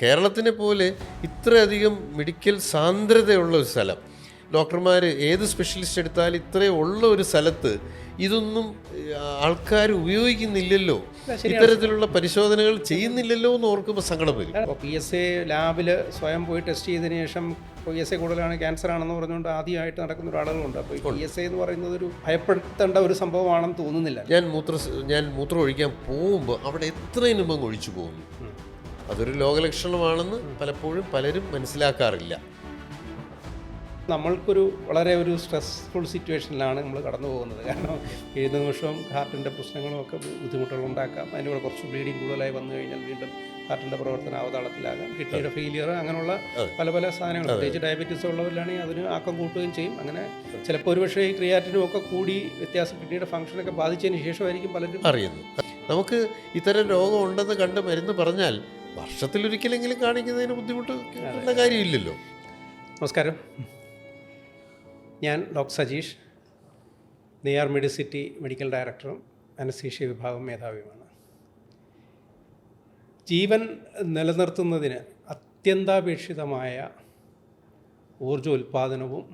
കേരളത്തിനെ പോലെ ഇത്രയധികം മെഡിക്കൽ സാന്ദ്രതയുള്ള ഒരു സ്ഥലം, ഡോക്ടർമാർ ഏത് സ്പെഷ്യലിസ്റ്റ് എടുത്താലും ഇത്രയും ഉള്ള ഒരു സ്ഥലത്ത് ഇതൊന്നും ആൾക്കാർ ഉപയോഗിക്കുന്നില്ലല്ലോ, ഇത്തരത്തിലുള്ള പരിശോധനകൾ ചെയ്യുന്നില്ലല്ലോ എന്ന് ഓർക്കുമ്പോൾ സങ്കടം വരും. അപ്പോൾ PSA ലാബിൽ സ്വയം പോയി ടെസ്റ്റ് ചെയ്തതിന് ശേഷം PSA കൂടുതലാണ്, ക്യാൻസർ ആണെന്ന് പറഞ്ഞുകൊണ്ട് ആദ്യമായിട്ട് നടക്കുന്ന ഒരാളുകളുണ്ട്. അപ്പോൾ PSA എന്ന് പറയുന്നത് ഒരു ഭയപ്പെടുത്തേണ്ട ഒരു സംഭവമാണെന്ന് തോന്നുന്നില്ല. ഞാൻ മൂത്രം ഒഴിക്കാൻ പോകുമ്പോൾ അവിടെ എത്രയും മുമ്പ് ഒഴിച്ചു പോകുന്നു. അതൊരു ലോകലക്ഷണമാണെന്ന് പലപ്പോഴും പലരും മനസ്സിലാക്കാറില്ല. നമ്മൾക്കൊരു വളരെ ഒരു സ്ട്രെസ്ഫുൾ സിറ്റുവേഷനിലാണ് നമ്മൾ കടന്നു പോകുന്നത്. കാരണം ഏത് നിമിഷവും ഹാർട്ടിൻ്റെ പ്രശ്നങ്ങളും ഒക്കെ ബുദ്ധിമുട്ടുകൾ ഉണ്ടാക്കാം. അതിനൂടെ കുറച്ച് ബ്ലീഡിങ് കൂടുതലായി വന്നു കഴിഞ്ഞാൽ വീണ്ടും ഹാർട്ടിൻ്റെ പ്രവർത്തനം അവതാളത്തിലാകാം, കിഡ്നിയുടെ ഫെയിലിയർ, അങ്ങനെയുള്ള പല പല സാധനങ്ങൾ. പ്രത്യേകിച്ച് ഡയബറ്റീസ് ഉള്ളവരിലാണെങ്കിൽ അതിന് ആക്കം കൂട്ടുകയും ചെയ്യും. അങ്ങനെ ചിലപ്പോൾ ഒരുപക്ഷേ ഈ ക്രിയാറ്റിനും ഒക്കെ കൂടി വ്യത്യാസം കിഡ്നിയുടെ ഫംഗ്ഷനൊക്കെ ബാധിച്ചതിന് ശേഷമായിരിക്കും പലരും അറിയുന്നു. നമുക്ക് ഇത്തരം രോഗം ഉണ്ടെന്ന് കണ്ട് മരുന്ന് പറഞ്ഞാൽ വർഷത്തിലൊരിക്കലെങ്കിലും കാണിക്കുന്നതിന് ബുദ്ധിമുട്ടുള്ള കാര്യമില്ലല്ലോ. നമസ്കാരം, ഞാൻ doctor Sajeesh, Neyyar Medicity medical ഡയറക്ടറും അനസ്തീഷ്യ വിഭാഗം മേധാവിയുമാണ്. ജീവൻ നിലനിർത്തുന്നതിന് അത്യന്താപേക്ഷിതമായ ഊർജ്ജോൽപാദനവും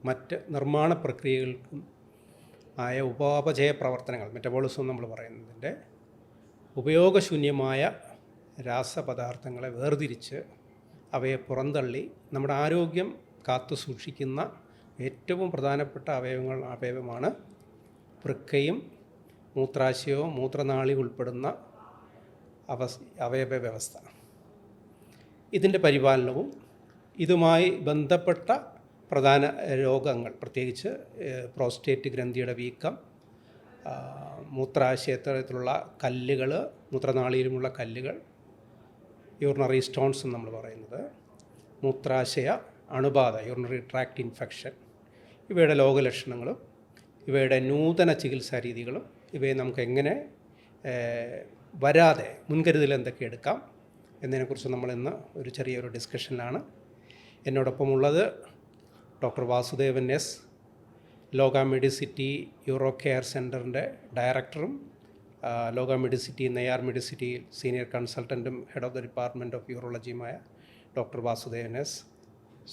മറ്റ് നിർമ്മാണ പ്രക്രിയകൾക്കും ആയ ഉപാപചയ പ്രവർത്തനങ്ങൾ, മെറ്റബോളിസം നമ്മൾ പറയുന്നതിൻ്റെ ഉപയോഗശൂന്യമായ രാസപദാർത്ഥങ്ങളെ വേർതിരിച്ച് അവയെ പുറന്തള്ളി നമ്മുടെ ആരോഗ്യം കാത്തു സൂക്ഷിക്കുന്ന ഏറ്റവും പ്രധാനപ്പെട്ട അവയവമാണ് വൃക്കയും മൂത്രാശയവും മൂത്രനാളി ഉൾപ്പെടുന്ന അവയവ വ്യവസ്ഥ. ഇതിൻ്റെ പരിപാലനവും ഇതുമായി ബന്ധപ്പെട്ട പ്രധാന രോഗങ്ങൾ, പ്രത്യേകിച്ച് പ്രോസ്റ്റേറ്റ് ഗ്രന്ഥിയുടെ വീക്കം, മൂത്രാശയത്തിലുള്ള കല്ലുകൾ, മൂത്രനാളിയിലുമുള്ള കല്ലുകൾ, യൂറിനറി സ്റ്റോൺസ് എന്ന് നമ്മൾ പറയുന്നത്, മൂത്രാശയ അണുബാധ, യൂറിനറി ട്രാക്ട് ഇൻഫെക്ഷൻ, ഇവയുടെ ലോകലക്ഷണങ്ങളും ഇവയുടെ നൂതന ചികിത്സാ രീതികളും ഇവയെ നമുക്ക് എങ്ങനെ വരാതെ മുൻകരുതൽ എന്തൊക്കെ എടുക്കാം എന്നതിനെക്കുറിച്ച് നമ്മളിന്ന് ഒരു ചെറിയൊരു ഡിസ്കഷനിലാണ്. എന്നോടൊപ്പമുള്ളത് doctor Vasudevan S, Loka Medicity Euro Care സെൻറ്ററിൻ്റെ ഡയറക്ടറും ലോക മെഡിസിറ്റി നെയ്യാർ മെഡിസിറ്റിയിൽ സീനിയർ കൺസൾട്ടൻറ്റും head of the department of യൂറോളജിയുമായ ഡോക്ടർ വാസുദേവൻ എസ്.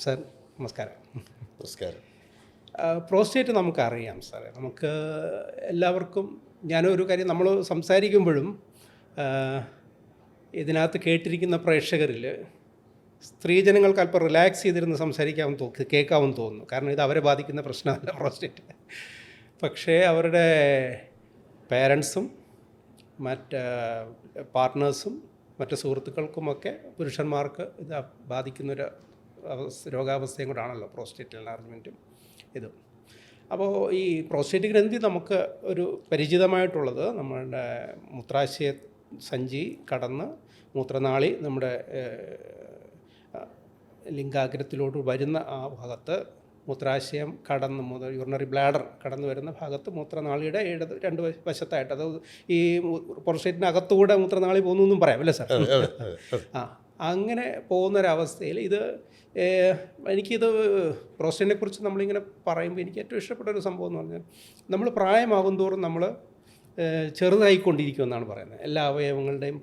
സർ നമസ്കാരം. നമസ്കാരം. പ്രോസ്റ്റേറ്റ് നമുക്കറിയാം സാറേ, നമുക്ക് എല്ലാവർക്കും, ഞാനൊരു കാര്യം നമ്മൾ സംസാരിക്കുമ്പോഴും ഇതിനകത്ത് കേട്ടിരിക്കുന്ന പ്രേക്ഷകരിൽ സ്ത്രീജനങ്ങൾക്ക് അല്പം റിലാക്സ് ചെയ്തിരുന്ന് കേൾക്കാമെന്ന് തോന്നുന്നു. കാരണം ഇത് അവരെ ബാധിക്കുന്ന പ്രശ്നമല്ല പ്രോസ്റ്റേറ്റ്. പക്ഷേ അവരുടെ പേരൻസും മറ്റ് പാർട്ട്നേഴ്സും മറ്റ് സുഹൃത്തുക്കൾക്കുമൊക്കെ പുരുഷന്മാർക്ക് ഇത് ബാധിക്കുന്നൊരു രോഗാവസ്ഥയും കൂടാണല്ലോ പ്രോസ്റ്റേറ്റ് എൻലാർജ്മെൻറ്റും ഇതും. അപ്പോൾ ഈ പ്രോസ്റ്റേറ്റ് ഗ്രന്ഥി നമുക്ക് ഒരു പരിചിതമായിട്ടുള്ളത് നമ്മളുടെ മൂത്രാശയ സഞ്ചി കടന്ന് മൂത്രനാളി നമ്മുടെ ലിംഗാഗ്രത്തിലോട്ട് വരുന്ന ആ ഭാഗത്ത്, മൂത്രാശയം കടന്ന് യൂറിനറി ബ്ലാഡർ കടന്നു വരുന്ന ഭാഗത്ത് മൂത്രനാളിയുടെ രണ്ട് വശത്തായിട്ട്, അത് ഈ പ്രോസ്റ്റേറ്റിനകത്തുകൂടെ മൂത്രനാളി പോകുന്നു എന്നും പറയാം അല്ലേ സാർ? അങ്ങനെ പോകുന്നൊരവസ്ഥയിൽ എനിക്കിത് പ്രോസ്റ്റേറ്റിനെ കുറിച്ച് നമ്മളിങ്ങനെ പറയുമ്പോൾ എനിക്ക് ഏറ്റവും ഇഷ്ടപ്പെട്ട ഒരു സംഭവം എന്ന് പറഞ്ഞാൽ, നമ്മൾ പ്രായമാകും തോറും നമ്മൾ ചെറുതായിക്കൊണ്ടിരിക്കുമെന്നാണ് പറയുന്നത്. എല്ലാ അവയവങ്ങളുടെയും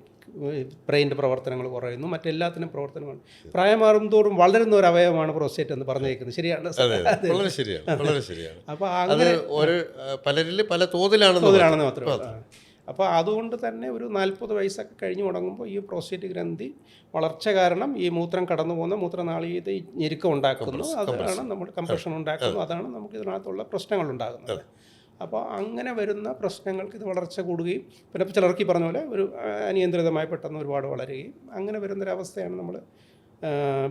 ബ്രെയിൻ്റെ പ്രവർത്തനങ്ങൾ കുറയുന്നു, മറ്റെല്ലാത്തിനും പ്രവർത്തനങ്ങൾ. പ്രായമാറും തോറും വളരുന്ന ഒരു അവയവമാണ് പ്രോസ്റ്റേറ്റ് എന്ന് പറഞ്ഞേക്കുന്നത്. ശരിയാണ്? വളരെ ശരിയാണ്. അപ്പോൾ അങ്ങനെ പലരിൽ പല തോതിലാണെന്ന് മാത്രമേ. അപ്പോൾ അതുകൊണ്ട് തന്നെ ഒരു 40 വയസ്സൊക്കെ കഴിഞ്ഞ് തുടങ്ങുമ്പോൾ ഈ പ്രോസ്റ്റേറ്റ് ഗ്രന്ഥി വളർച്ച കാരണം ഈ മൂത്രം കടന്നു പോകുന്ന മൂത്രനാളിയിൽ ഞെരുക്കം ഉണ്ടാക്കുന്നു, അതാണ് നമ്മുടെ കംപ്രഷൻ ഉണ്ടാക്കുന്നു, അതാണ് നമുക്ക് ഇതിനകത്തുള്ള പ്രശ്നങ്ങൾ ഉണ്ടാകുന്നത്. അപ്പോൾ അങ്ങനെ വരുന്ന പ്രശ്നങ്ങൾക്ക് ഇത് വളർച്ച കൂടുകയും പിന്നെ ചിലർക്ക് ഈ പറഞ്ഞ പോലെ ഒരു അനിയന്ത്രിതമായി പെട്ടെന്ന് ഒരുപാട് വളരുകയും അങ്ങനെ വരുന്നൊരവസ്ഥയാണ് നമ്മൾ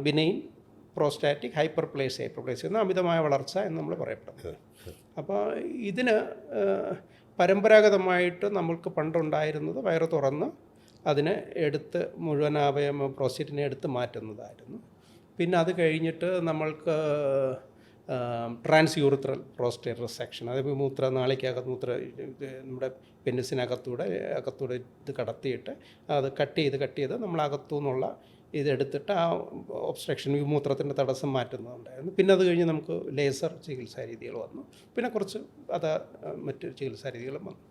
ബിനൈൻ പ്രോസ്റ്റാറ്റിക് ഹൈപ്പർപ്ലേസിയ എന്ന അമിതമായ വളർച്ച എന്ന് നമ്മൾ പറയപ്പെടുന്നത്. അപ്പോൾ ഇതിന് പരമ്പരാഗതമായിട്ട് നമ്മൾക്ക് പണ്ടുണ്ടായിരുന്നത് വയറ് തുറന്ന് അതിനെ എടുത്ത് മുഴുവൻ പ്രോസ്റ്റേറ്റിനെ എടുത്ത് മാറ്റുന്നതായിരുന്നു. പിന്നെ അത് കഴിഞ്ഞിട്ട് നമ്മൾക്ക് ട്രാൻസ് യൂറിത്രൽ പ്രോസ്റ്റേറ്റ് റിസെക്ഷൻ, അതായത് മൂത്രനാളിക്കകത്ത് നമ്മുടെ പെനിസിനകത്തൂടെ ഇത് കടത്തിയിട്ട് അത് കട്ട് ചെയ്ത് നമ്മളകത്തു നിന്നുള്ള ഇതെടുത്തിട്ട് ആ ഒബ്സ്ട്രക്ഷൻ, ഈ മൂത്രത്തിൻ്റെ തടസ്സം മാറ്റുന്നുണ്ടായിരുന്നു. പിന്നെ അത് കഴിഞ്ഞ് നമുക്ക് ലേസർ ചികിത്സാ രീതികൾ വന്നു, പിന്നെ കുറച്ച് മറ്റ് ചികിത്സാ രീതികളും വന്നു.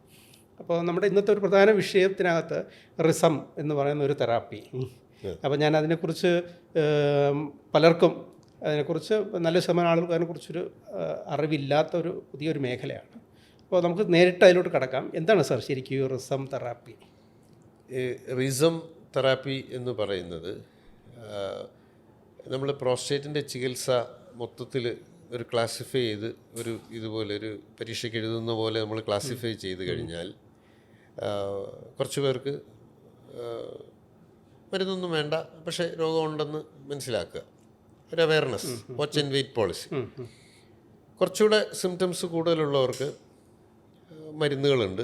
അപ്പോൾ നമ്മുടെ ഇന്നത്തെ ഒരു പ്രധാന വിഷയത്തിനകത്ത് റിസം എന്ന് പറയുന്ന ഒരു തെറാപ്പി, അപ്പോൾ ഞാൻ അതിനെക്കുറിച്ച് പലർക്കും അതിനെക്കുറിച്ച് നല്ല ശതമാനം ആളുകൾക്ക് അതിനെക്കുറിച്ചൊരു അറിവില്ലാത്തൊരു പുതിയൊരു മേഖലയാണ്. അപ്പോൾ നമുക്ക് നേരിട്ട് അതിലോട്ട് കടക്കാം. എന്താണ് സാർ ശരിക്കും ഈ റിസം തെറാപ്പി? റിസം തെറാപ്പി എന്ന് പറയുന്നത് നമ്മൾ പ്രോസ്റ്റേറ്റിൻ്റെ ചികിത്സ മൊത്തത്തിൽ ഒരു ക്ലാസിഫൈ ചെയ്ത് ഇതുപോലെ ഒരു പരീക്ഷയ്ക്ക് എഴുതുന്ന പോലെ നമ്മൾ ക്ലാസിഫൈ ചെയ്ത് കഴിഞ്ഞാൽ കുറച്ച് പേർക്ക് മരുന്നൊന്നും വേണ്ട, പക്ഷേ രോഗമുണ്ടെന്ന് മനസ്സിലാക്കുക, ഒരു awareness, watch and wait policy. കുറച്ചുകൂടെ സിംറ്റംസ് കൂടുതലുള്ളവർക്ക് മരുന്നുകളുണ്ട്.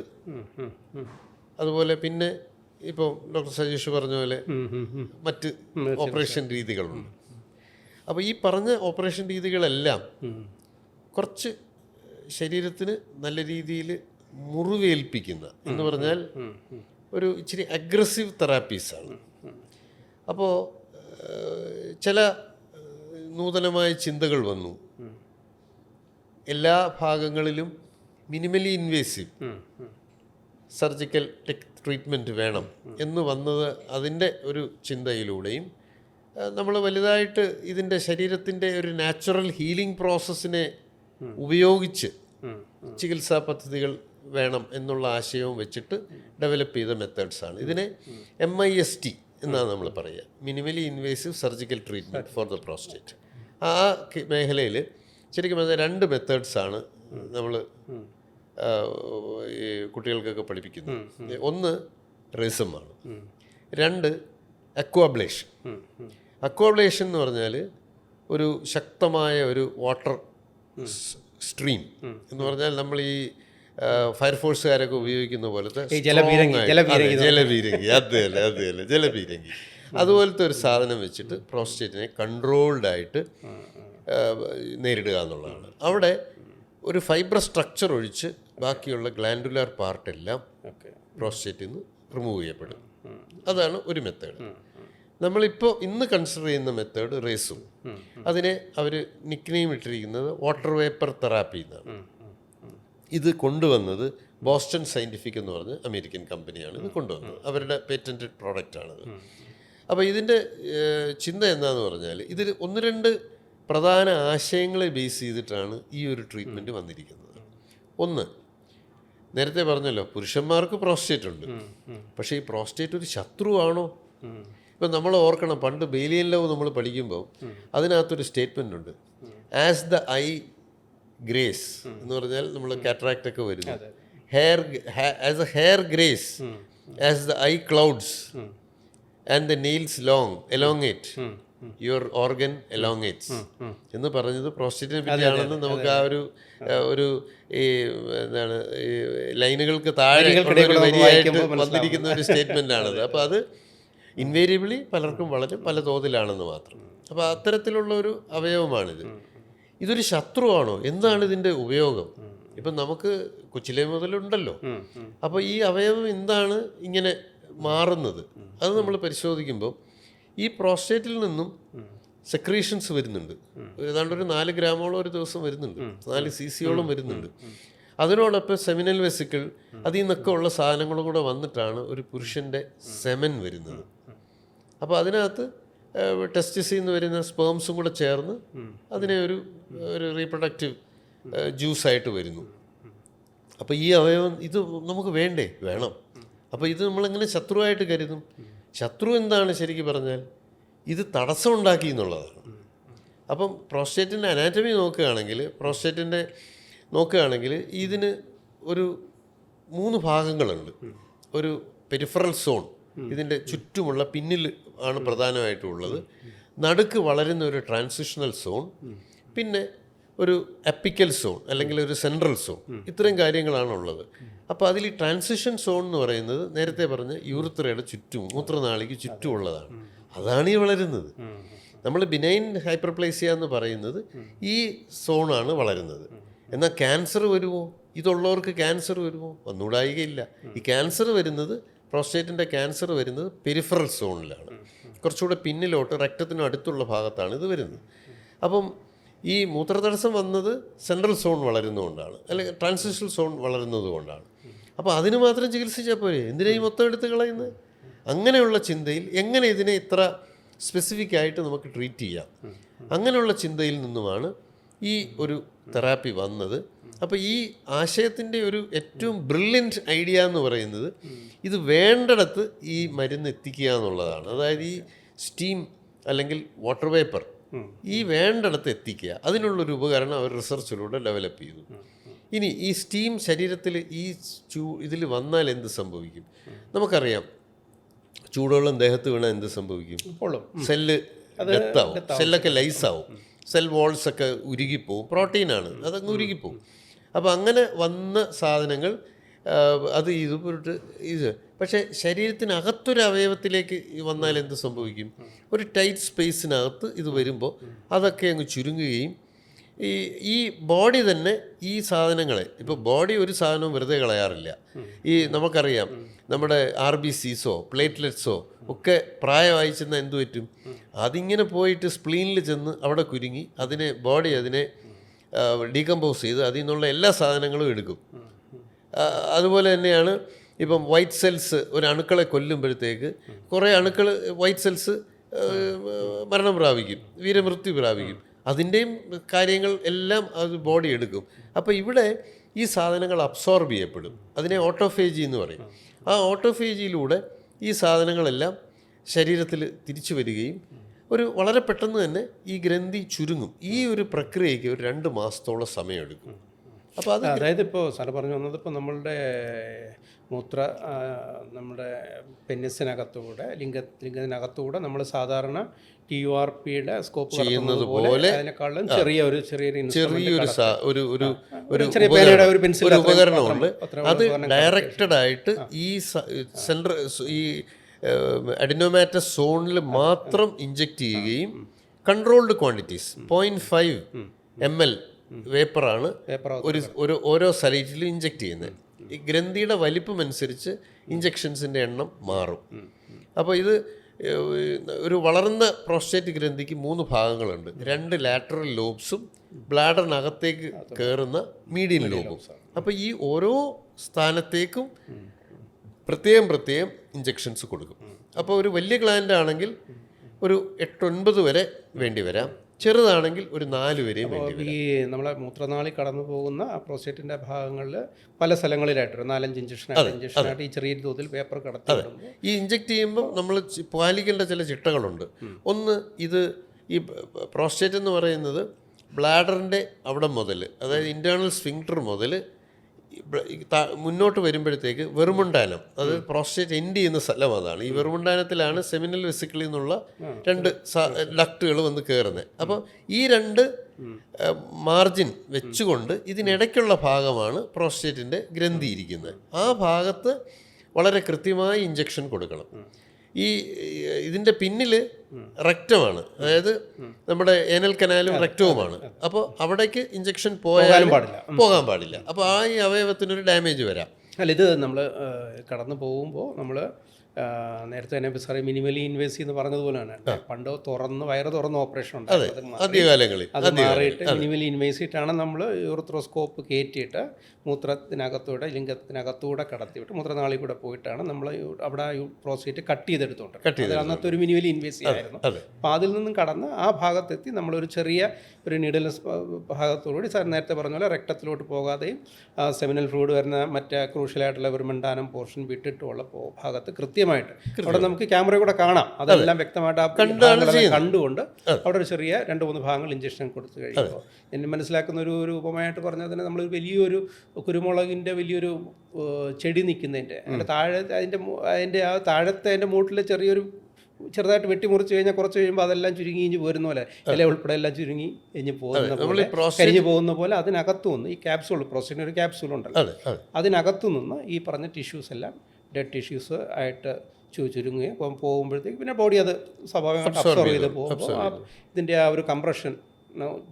അതുപോലെ പിന്നെ ഇപ്പോൾ ഡോക്ടർ സജീഷ് പറഞ്ഞ പോലെ മറ്റ് ഓപ്പറേഷൻ രീതികളുണ്ട്. അപ്പോൾ ഈ പറഞ്ഞ ഓപ്പറേഷൻ രീതികളെല്ലാം കുറച്ച് ശരീരത്തിന് നല്ല രീതിയിൽ മുറിവേൽപ്പിക്കുന്ന എന്ന് പറഞ്ഞാൽ ഒരു ഇച്ചിരി അഗ്രസീവ് തെറാപ്പീസാണ്. അപ്പോൾ ചില നൂതനമായ ചിന്തകൾ വന്നു. എല്ലാ ഭാഗങ്ങളിലും മിനിമലി ഇൻവേസീവ് സർജിക്കൽ ട്രീറ്റ്മെൻറ്റ് വേണം എന്ന് വന്നത് അതിൻ്റെ ഒരു ചിന്തയിലൂടെയും നമ്മൾ വലുതായിട്ട് ഇതിൻ്റെ ശരീരത്തിൻ്റെ ഒരു നാച്ചുറൽ ഹീലിംഗ് പ്രോസസ്സിനെ ഉപയോഗിച്ച് ചികിത്സാ പദ്ധതികൾ വേണം എന്നുള്ള ആശയവും വെച്ചിട്ട് ഡെവലപ്പ് ചെയ്ത മെത്തേഡ്സാണ്. ഇതിനെ MIST എന്നാണ് നമ്മൾ പറയുക, minimally invasive surgical treatment for the prostate. ആ മേഖലയിൽ ശരിക്കും പറഞ്ഞാൽ 2 മെത്തേഡ്സാണ് നമ്മൾ ഈ കുട്ടികൾക്കൊക്കെ പഠിപ്പിക്കുന്നത്. ഒന്ന് റിസമാണ്, 2 അക്വാബ്ലേഷൻ. അക്വാബ്ലേഷൻ എന്ന് പറഞ്ഞാൽ ഒരു ശക്തമായ ഒരു വാട്ടർ സ്ട്രീം എന്ന് പറഞ്ഞാൽ നമ്മൾ ഈ ഫയർഫോഴ്സുകാരൊക്കെ ഉപയോഗിക്കുന്ന പോലത്തെ ജലപീരങ്കി, ജലപീരങ്കി അതുപോലത്തെ ഒരു സാധനം വെച്ചിട്ട് പ്രോസ്റ്റേറ്റിനെ കൺട്രോൾഡായിട്ട് നേരിടുക എന്നുള്ളതാണ്. അവിടെ ഒരു ഫൈബ്ര സ്ട്രക്ചർ ഒഴിച്ച് ബാക്കിയുള്ള ഗ്ലാൻഡുലാർ പാർട്ടെല്ലാം പ്രോസ്റ്റേറ്റിൽ നിന്ന് റിമൂവ് ചെയ്യപ്പെടും. അതാണ് ഒരു മെത്തേഡ്. നമ്മളിപ്പോൾ ഇന്ന് കൺസിഡർ ചെയ്യുന്ന മെത്തേഡ് റേസും. അതിനെ അവർ നിക്നെയിം ഇട്ടിരിക്കുന്നത് വാട്ടർ വേപ്പർ തെറാപ്പി എന്നാണ്. ഇത് കൊണ്ടുവന്നത് ബോസ്റ്റൺ സയൻറ്റിഫിക് എന്ന് പറഞ്ഞ അമേരിക്കൻ കമ്പനിയാണ് ഇത് കൊണ്ടുവന്നത്. അവരുടെ പേറ്റൻറ്റഡ് പ്രോഡക്റ്റാണിത്. അപ്പോൾ ഇതിൻ്റെ ചിന്ത എന്താണെന്ന് പറഞ്ഞാൽ ഇതിൽ 1-2 പ്രധാന ആശയങ്ങളെ ബേസ് ചെയ്തിട്ടാണ് ഈ ഒരു ട്രീറ്റ്മെൻറ്റ് വന്നിരിക്കുന്നത്. ഒന്ന്, നേരത്തെ പറഞ്ഞല്ലോ, പുരുഷന്മാർക്ക് പ്രോസ്റ്റേറ്റ് ഉണ്ട്. പക്ഷേ ഈ പ്രോസ്റ്റേറ്റ് ഒരു ശത്രുവാണോ? ഇപ്പം നമ്മൾ ഓർക്കണം, പണ്ട് ബേലിയൻ ലവ് നമ്മൾ പഠിക്കുമ്പോൾ അതിനകത്തൊരു സ്റ്റേറ്റ്മെൻ്റ് ഉണ്ട്, ആസ് ദ ഐ ഗ്രേസ് എന്ന് പറഞ്ഞാൽ നമ്മൾ കാറ്ററാക്റ്റ് ഒക്കെ വരുന്നു, as a hair greys, as the eye clouds and the nails elongate your organ elongates എന്ന് പറഞ്ഞത് പ്രോസ്റ്റേറ്റിനെ പറ്റിയാണെന്ന് നമുക്ക് ആ ഒരു ഈ എന്താണ് ഈ ലൈനുകൾക്ക് താഴെ ഒരു വരിയായിട്ട് വന്നിരിക്കുന്ന ഒരു സ്റ്റേറ്റ്മെൻ്റ് ആണത്. അപ്പോൾ അത് ഇൻവേരിയബിളി പലർക്കും വളരെ പല തോതിലാണെന്ന് മാത്രം. അപ്പോൾ അത്തരത്തിലുള്ള ഒരു അവയവമാണിത്. ഇതൊരു ശത്രുവാണോ? എന്താണ് ഇതിൻ്റെ ഉപയോഗം? ഇപ്പം നമുക്ക് കൊച്ചിലെ മുതലുണ്ടല്ലോ. അപ്പോൾ ഈ അവയവം എന്താണ് ഇങ്ങനെ മാറുന്നത്? അത് നമ്മൾ പരിശോധിക്കുമ്പോൾ ഈ പ്രോസ്റ്റേറ്റിൽ നിന്നും സെക്രീഷൻസ് വരുന്നുണ്ട്. ഏതാണ്ട് ഒരു 4 ഗ്രാമോളം ഒരു ദിവസം വരുന്നുണ്ട്, 4 cc വരുന്നുണ്ട്. അതിനോടൊപ്പം സെമിനൽ വെസിക്കിൾ, അതിൽ നിന്നൊക്കെ ഉള്ള സാധനങ്ങളും കൂടെ വന്നിട്ടാണ് ഒരു പുരുഷൻ്റെ സെമൻ വരുന്നത്. അപ്പോൾ അതിനകത്ത് ടെസ്റ്റിസിൽ നിന്ന് വരുന്ന സ്പേംസും കൂടെ ചേർന്ന് അതിനെ ഒരു റീപ്രൊഡക്റ്റീവ് ജ്യൂസായിട്ട് വരുന്നു. അപ്പോൾ ഈ അവയവം ഇത് നമുക്ക് വേണ്ടേ? വേണം. അപ്പോൾ ഇത് നമ്മളെങ്ങനെ ശത്രുവായിട്ട് കരുതും? ശത്രു എന്താണ് ശരിക്കും പറഞ്ഞാൽ? ഇത് തടസ്സം ഉണ്ടാക്കി എന്നുള്ളതാണ്. അപ്പം പ്രോസ്റ്റേറ്റിൻ്റെ അനാറ്റമി നോക്കുകയാണെങ്കിൽ ഇതിന് ഒരു 3 ഭാഗങ്ങളുണ്ട്. ഒരു പെരിഫറൽ സോൺ, ഇതിൻ്റെ ചുറ്റുമുള്ള പിന്നിൽ ആണ് പ്രധാനമായിട്ടുള്ളത്. നടുക്ക് വളരുന്ന ഒരു ട്രാൻസിഷണൽ സോൺ, പിന്നെ ഒരു അപ്പിക്കൽ സോൺ അല്ലെങ്കിൽ ഒരു സെൻട്രൽ സോൺ. ഇത്രയും കാര്യങ്ങളാണുള്ളത്. അപ്പോൾ അതിൽ ഈ ട്രാൻസിഷൻ സോൺ എന്ന് പറയുന്നത് നേരത്തെ പറഞ്ഞ യൂറിത്രയുടെ ചുറ്റും മൂത്രനാളിക്ക് ചുറ്റുമുള്ളതാണ്. അതാണ് ഈ വളരുന്നത്. നമ്മൾ ബിനൈൻ ഹൈപ്പർപ്ലേസിയ എന്ന് പറയുന്നത് ഈ സോണാണ് വളരുന്നത്. എന്നാൽ ക്യാൻസർ വരുമോ? ഇതുള്ളവർക്ക് ക്യാൻസർ വരുമോ? ഒന്നുകൂടായികയില്ല. ഈ ക്യാൻസർ വരുന്നത്, പ്രോസ്റ്റേറ്റിൻ്റെ ക്യാൻസർ വരുന്നത് പെരിഫറൽ സോണിലാണ്, കുറച്ചുകൂടെ പിന്നിലോട്ട് രക്തത്തിന് അടുത്തുള്ള ഭാഗത്താണ് ഇത് വരുന്നത്. അപ്പം ഈ മൂത്രതടസ്സം വന്നത് സെൻട്രൽ സോൺ വളരുന്നതുകൊണ്ടാണ്, അല്ലെങ്കിൽ ട്രാൻസിഷണൽ സോൺ വളരുന്നത് കൊണ്ടാണ്. അപ്പോൾ അതിന് മാത്രം ചികിത്സിച്ചാൽ പോരെ? എന്തിനാ ഈ മൊത്തം എടുത്ത് കളയുന്നത്? അങ്ങനെയുള്ള ചിന്തയിൽ എങ്ങനെ ഇതിനെ ഇത്ര സ്പെസിഫിക് ആയിട്ട് നമുക്ക് ട്രീറ്റ് ചെയ്യാം, അങ്ങനെയുള്ള ചിന്തയിൽ നിന്നുമാണ് ഈ ഒരു തെറാപ്പി വന്നത്. അപ്പോൾ ഈ ആശയത്തിൻ്റെ ഒരു ഏറ്റവും ബ്രില്യൻറ്റ് ഐഡിയ എന്ന് പറയുന്നത് ഇത് വേണ്ടിടത്ത് ഈ മരുന്ന് എത്തിക്കുക എന്നുള്ളതാണ്. അതായത് ഈ സ്റ്റീം അല്ലെങ്കിൽ വാട്ടർ വേപ്പർ ഈ വേണ്ടിടത്ത് എത്തിക്കുക, അതിനുള്ളൊരു ഉപകരണം അവർ റിസർച്ചിലൂടെ ഡെവലപ്പ് ചെയ്തു. ഇനി ഈ സ്റ്റീം ശരീരത്തിൽ ഈ ഇതിൽ വന്നാൽ എന്ത് സംഭവിക്കും? നമുക്കറിയാം, ചൂടുവെള്ളം ദേഹത്ത് വീണാൽ എന്ത് സംഭവിക്കും? Cell ഡെത്താവും, സെല്ലൊക്കെ ലൈസാവും, cell വോൾസൊക്കെ ഉരുകിപ്പോവും. പ്രോട്ടീനാണ്, അതങ്ങ് ഉരുകിപ്പോവും. അപ്പോൾ അങ്ങനെ വന്ന സാധനങ്ങൾ അത് ഇത് പക്ഷേ ശരീരത്തിനകത്തൊരു അവയവത്തിലേക്ക് വന്നാൽ എന്ത് സംഭവിക്കും? ഒരു ടൈറ്റ് സ്പേസിനകത്ത് ഇത് വരുമ്പോൾ അതൊക്കെ അങ്ങ് ചുരുങ്ങുകയും ഈ ബോഡി തന്നെ ഈ സാധനങ്ങളെ, ഇപ്പോൾ ബോഡി ഒരു സാധനവും വെറുതെ കളയാറില്ല. ഈ നമുക്കറിയാം, നമ്മുടെ RBCsോ പ്ലേറ്റ്ലെറ്റ്സോ ഒക്കെ പ്രായമായി ചെന്നാൽ എന്തു പറ്റും? അതിങ്ങനെ പോയിട്ട് സ്പ്ലീനിൽ ചെന്ന് അവിടെ കുരുങ്ങി ബോഡി അതിനെ ഡീകമ്പോസ് ചെയ്ത് അതിൽ നിന്നുള്ള എല്ലാ സാധനങ്ങളും എടുക്കും. അതുപോലെ തന്നെയാണ് ഇപ്പം വൈറ്റ് സെൽസ്, ഒരു അണുക്കളെ കൊല്ലുമ്പോഴത്തേക്ക് കുറേ വൈറ്റ് സെൽസ് മരണം പ്രാപിക്കും, വീരമൃത്യു പ്രാപിക്കും. അതിൻ്റെയും കാര്യങ്ങൾ എല്ലാം അത് ബോഡി എടുക്കും. അപ്പോൾ ഇവിടെ ഈ സാധനങ്ങൾ അബ്സോർബ് ചെയ്യപ്പെടും. അതിനെ ഓട്ടോഫേജി എന്ന് പറയും. ആ ഓട്ടോഫേജിയിലൂടെ ഈ സാധനങ്ങളെല്ലാം ശരീരത്തിൽ തിരിച്ചു വരികയും വളരെ പെട്ടെന്ന് തന്നെ ഈ ഗ്രന്ഥി ചുരുങ്ങും. ഈ ഒരു പ്രക്രിയയ്ക്ക് ഒരു 2 മാസത്തോളം സമയമെടുക്കും. അപ്പോൾ അതായത് ഇപ്പോൾ സാറ് പറഞ്ഞു വന്നത്, ഇപ്പോൾ നമ്മളുടെ നമ്മുടെ പെനിസിനകത്തൂടെ ലിംഗത്തിനകത്തൂടെ നമ്മൾ സാധാരണ TURPയുടെ സ്കോപ്പ് ചെയ്യുന്നത് പോലെ അതിനേക്കാളും ചെറിയൊരു ഉപകരണമുണ്ട്. അത് ഡയറക്റ്റഡ് ആയിട്ട് ഈ അഡിനോമാറ്റസ് സോണിൽ മാത്രം ഇഞ്ചെക്ട് ചെയ്യുകയും കൺട്രോൾഡ് ക്വാണ്ടിറ്റീസ് 0.5 ml വേപ്പറാണ് ഓരോ സൈറ്റിലും ഇഞ്ചെക്ട് ചെയ്യുന്നത്. ഈ ഗ്രന്ഥിയുടെ വലിപ്പം അനുസരിച്ച് ഇഞ്ചെക്ഷൻസിൻ്റെ എണ്ണം മാറും. അപ്പോൾ ഇത് ഒരു വളർന്ന പ്രോസ്റ്റേറ്റ് ഗ്രന്ഥിക്ക് 3 ഭാഗങ്ങളുണ്ട്. 2 ലാറ്ററൽ ലോബ്സും ബ്ലാഡറിനകത്തേക്ക് കയറുന്ന മീഡിയൻ ലോബും. അപ്പോൾ ഈ ഓരോ സ്ഥാനത്തേക്കും പ്രത്യേകം ഇഞ്ചെക്ഷൻസ് കൊടുക്കും. അപ്പോൾ ഒരു വലിയ ഗ്ലാൻഡ് ആണെങ്കിൽ ഒരു 8-9 വരെ വേണ്ടി വരാം, ചെറുതാണെങ്കിൽ ഒരു 4 വരെയും വേണ്ടി വരാം. ഈ നമ്മളെ മൂത്രനാളി കടന്നു പോകുന്ന പ്രോസ്റ്റേറ്റിൻ്റെ ഭാഗങ്ങളിൽ പല സ്ഥലങ്ങളിലായിട്ട് 4-5 ഇഞ്ചക്ഷനായിട്ട് ഈ ചെറിയ തോതിൽ പേപ്പർ കടത്തി. ഈ ഇഞ്ചെക്ട് ചെയ്യുമ്പം നമ്മൾ പാലിക്കേണ്ട ചില ചിട്ടകളുണ്ട്. ഒന്ന്, ഈ പ്രോസ്റ്റേറ്റ് എന്ന് പറയുന്നത് ബ്ലാഡറിൻ്റെ അവിടെ മുതൽ, അതായത് ഇൻറ്റേർണൽ സ്ഫിങ്ക്ടർ മുതൽ മുന്നോട്ട് വരുമ്പോഴത്തേക്ക് വെറുമുണ്ടാനം, അതായത് പ്രോസ്റ്റേറ്റ് എൻഡ് ചെയ്യുന്ന സ്ഥലം അതാണ്. ഈ വെറുമുണ്ടാനത്തിലാണ് സെമിനൽ വെസിക്കിളിൽ നിന്നുള്ള 2 ഡക്റ്റുകൾ വന്ന് കയറുന്നത്. അപ്പോൾ ഈ 2 മാർജിൻ വെച്ചുകൊണ്ട് ഇതിനിടയ്ക്കുള്ള ഭാഗമാണ് പ്രോസ്റ്റേറ്റിൻ്റെ ഗ്രന്ഥി ഇരിക്കുന്നത്. ആ ഭാഗത്ത് വളരെ കൃത്യമായി ഇഞ്ചക്ഷൻ കൊടുക്കണം. ഇതിൻ്റെ പിന്നിൽ റെക്റ്റമാണ്, അതായത് നമ്മുടെ ഏനൽ കനാലും റെക്റ്റവുമാണ്. അപ്പോൾ അവിടേക്ക് ഇഞ്ചക്ഷൻ പോകാൻ പാടില്ല. അപ്പോൾ ഈ അവയവത്തിനൊരു ഡാമേജ് വരാം. അല്ല, ഇത് നമ്മൾ കടന്നു പോകുമ്പോൾ നമ്മൾ നേരത്തെ തന്നെ സാറേ മിനിമലി ഇൻവേസീവ് എന്ന് പറഞ്ഞതുപോലെയാണ്. പണ്ട് വയറ് തുറന്ന് ഓപ്പറേഷൻ ഉണ്ടായിരുന്നു, അത് മാറിയിട്ട് മിനിമലി ഇൻവേസീവായിട്ടാണ് നമ്മൾ യൂറിത്രോസ്കോപ്പ് കയറ്റിയിട്ട് മൂത്രത്തിനകത്തൂടെ ലിംഗത്തിനകത്തൂടെ കടത്തിവിട്ട് മൂത്രനാളി കൂടെ പോയിട്ടാണ് നമ്മൾ അവിടെ പ്രോസ്റ്റേറ്റ് കട്ട് ചെയ്തെടുത്തോണ്ട്. അന്നത്തെ ഒരു മിനിമലി ഇൻവേസീവ് ആയിരുന്നു. അപ്പോൾ അതിൽ നിന്നും കടന്ന് ആ ഭാഗത്തെത്തി നമ്മളൊരു ചെറിയ നീഡൽനെസ് ഭാഗത്തോടുകൂടി സാർ നേരത്തെ പറഞ്ഞ പോലെ രക്തത്തിലോട്ട് പോകാതെയും സെമിനൽ ഫ്ലൂയിഡ് വരുന്ന മറ്റേ ക്രൂഷ്യലായിട്ടുള്ള വെറുമണ്ടാനം പോർഷൻ വിട്ടിട്ടുള്ള ഭാഗത്ത് കൃത്യമായിട്ട് അവിടെ നമുക്ക് ക്യാമറ കൂടെ കാണാം, അതെല്ലാം വ്യക്തമായിട്ട് കണ്ടുകൊണ്ട് അവിടെ ഒരു ചെറിയ 2-3 ഭാഗങ്ങൾ ഇഞ്ചക്ഷൻ കൊടുത്തു കഴിയുമ്പോൾ എന്നെ മനസ്സിലാക്കുന്ന ഒരു ഉപമയായിട്ട് പറഞ്ഞാൽ തന്നെ നമ്മൾ വലിയൊരു കുരുമുളകിൻ്റെ വലിയൊരു ചെടി നിൽക്കുന്നതിൻ്റെ താഴെ അതിൻ്റെ ആ താഴത്തെ അതിൻ്റെ മൂട്ടിൽ ചെറുതായിട്ട് വെട്ടിമുറിച്ച് കഴിഞ്ഞാൽ കുറച്ച് കഴിയുമ്പോൾ അതെല്ലാം ചുരുങ്ങി ഇഞ്ഞ് പോരുന്ന പോലെ ഇല ഉൾപ്പെടെ എല്ലാം ചുരുങ്ങി കരിഞ്ഞു പോകുന്ന പോലെ അതിനകത്തു നിന്ന് ഈ ക്യാപ്സൂൾ, പ്രോസ്റ്റേറ്റിന് ഒരു ക്യാപ്സൂൾ ഉണ്ടല്ലോ, അതിനകത്തു നിന്ന് ഈ പറഞ്ഞ ടിഷ്യൂസ് എല്ലാം ഡെഡ് ടിഷ്യൂസ് ആയിട്ട് ചുരുങ്ങുകയും പോകുമ്പോഴത്തേക്ക് പിന്നെ ബോഡി അത് സ്വാഭാവികമായിട്ട് അബ്സോർവ് ചെയ്ത് പോകുമ്പോൾ ഇതിൻ്റെ ആ ഒരു കംപ്രഷൻ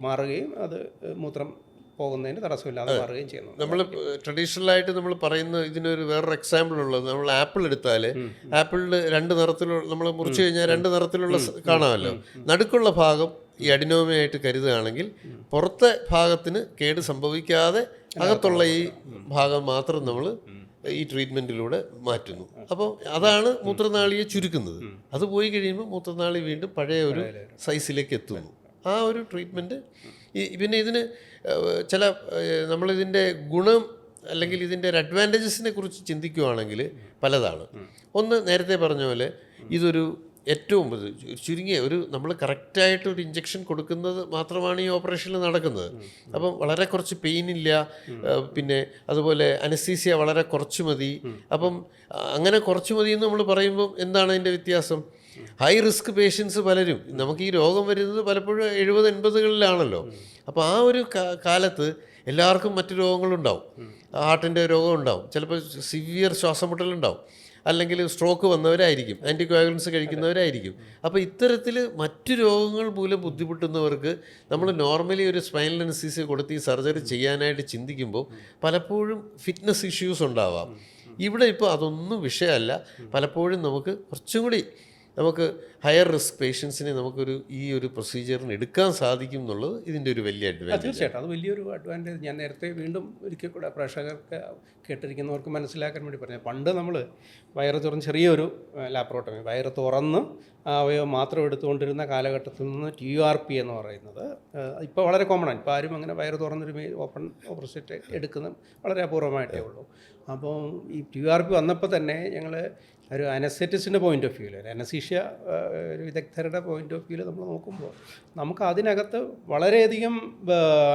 മാറുകയും അത് മൂത്രം പോകുന്നതിന് തടസ്സമില്ലാതെ മാറുകയും ചെയ്യുന്നു. നമ്മൾ ട്രഡീഷണലായിട്ട് നമ്മൾ പറയുന്ന ഇതിനൊരു വേറൊരു എക്സാമ്പിൾ ഉള്ളത്, നമ്മൾ ആപ്പിൾ എടുത്താൽ ആപ്പിളിൽ 2 നിറത്തിലുള്ള, നമ്മൾ മുറിച്ച് കഴിഞ്ഞാൽ 2 നിറത്തിലുള്ള കാണാമല്ലോ. നടുക്കുള്ള ഭാഗം ഈ അഡിനോമയായിട്ട് കരുതുകയാണെങ്കിൽ പുറത്തെ ഭാഗത്തിന് കേട് സംഭവിക്കാതെ അകത്തുള്ള ഈ ഭാഗം മാത്രം നമ്മൾ ഈ ട്രീറ്റ്മെൻറ്റിലൂടെ മാറ്റുന്നു. അപ്പോൾ അതാണ് മൂത്രനാളിയെ ചുരുക്കുന്നത്. അത് പോയി കഴിയുമ്പോൾ മൂത്രനാളി വീണ്ടും പഴയ ഒരു സൈസിലേക്ക് എത്തുന്നു. ആ ഒരു ട്രീറ്റ്മെൻറ്റ് പിന്നെ ഇതിന് ചില നമ്മളിതിൻ്റെ ഗുണം അല്ലെങ്കിൽ ഇതിൻ്റെ ഒരു അഡ്വാൻറ്റേജസിനെ കുറിച്ച് ചിന്തിക്കുകയാണെങ്കിൽ പലതാണ്. ഒന്ന്, നേരത്തെ പറഞ്ഞ പോലെ ഇതൊരു ഏറ്റവും ചുരുങ്ങിയ ഒരു നമ്മൾ കറക്റ്റായിട്ട് ഒരു ഇഞ്ചക്ഷൻ കൊടുക്കുന്നത് മാത്രമാണ് ഈ ഓപ്പറേഷനിൽ നടക്കുന്നത്. അപ്പം വളരെ കുറച്ച് പെയിൻ ഇല്ല, പിന്നെ അതുപോലെ അനസ്തീസിയ വളരെ കുറച്ച് മതി. അപ്പം അങ്ങനെ കുറച്ച് മതി എന്ന് നമ്മൾ പറയുമ്പോൾ എന്താണ് അതിൻ്റെ വ്യത്യാസം? ഹൈ റിസ്ക് പേഷ്യൻസ് പലരും, നമുക്ക് ഈ രോഗം വരുന്നത് പലപ്പോഴും 70-80കളിലാണല്ലോ. അപ്പോൾ ആ ഒരു കാലത്ത് എല്ലാവർക്കും മറ്റു രോഗങ്ങളുണ്ടാവും. ഹാർട്ടിൻ്റെ രോഗം ഉണ്ടാവും, ചിലപ്പോൾ സിവിയർ ശ്വാസം മുട്ടലുണ്ടാവും, അല്ലെങ്കിൽ സ്ട്രോക്ക് വന്നവരായിരിക്കും, ആൻറ്റികോയാഗുലൻസ് കഴിക്കുന്നവരായിരിക്കും. അപ്പോൾ ഇത്തരത്തിൽ മറ്റു രോഗങ്ങൾ മൂലം ബുദ്ധിമുട്ടുന്നവർക്ക് നമ്മൾ നോർമലി ഒരു സ്പൈനൽ അനസ്തീസിയ കൊടുത്ത് ഈ സർജറി ചെയ്യാനായിട്ട് ചിന്തിക്കുമ്പോൾ പലപ്പോഴും ഫിറ്റ്നസ് ഇഷ്യൂസ് ഉണ്ടാവാം. ഇവിടെ ഇപ്പോൾ അതൊന്നും വിഷയമല്ല. പലപ്പോഴും നമുക്ക് കുറച്ചും കൂടി നമുക്ക് ഹയർ റിസ്ക് പേഷ്യൻസിനെ നമുക്കൊരു ഈ ഒരു പ്രൊസീജിയറിന് എടുക്കാൻ സാധിക്കും എന്നുള്ളത് ഇതിൻ്റെ ഒരു വലിയ അഡ്വാൻറ്റേജ്. തീർച്ചയായിട്ടും അത് വലിയൊരു അഡ്വാൻറ്റേജ്. ഞാൻ നേരത്തെ വീണ്ടും ഒരിക്കൽ കൂടെ പ്രേക്ഷകർക്ക് കേട്ടിരിക്കുന്നവർക്ക് മനസ്സിലാക്കാൻ വേണ്ടി പറഞ്ഞു. പണ്ട് നമ്മൾ വയറ് തുറന്ന് ചെറിയൊരു ലാപ്രോട്ടമി, വയറ് തുറന്ന് അവയവം മാത്രം എടുത്തുകൊണ്ടിരുന്ന കാലഘട്ടത്തിൽ നിന്ന് TURP എന്ന് പറയുന്നത് ഇപ്പോൾ വളരെ കോമണാണ്. ഇപ്പോൾ ആരും അങ്ങനെ വയറ് തുറന്നൊരു ഓപ്പൺ ഓപ്പറേറ്റ് എടുക്കുന്നത് വളരെ അപൂർവമായിട്ടേ ഉള്ളൂ. അപ്പോൾ ഈ TURP വന്നപ്പോൾ തന്നെ ഞങ്ങൾ ഒരു അനസ്തെറ്റിസ്റ്റിൻ്റെ പോയിൻ്റ് ഓഫ് വ്യൂവിൽ, ഒരു അനസ്തീഷ്യ ഒരു വിദഗ്ധരുടെ പോയിൻ്റ് ഓഫ് വ്യൂവിൽ നമ്മൾ നോക്കുമ്പോൾ നമുക്ക് അതിനകത്ത് വളരെയധികം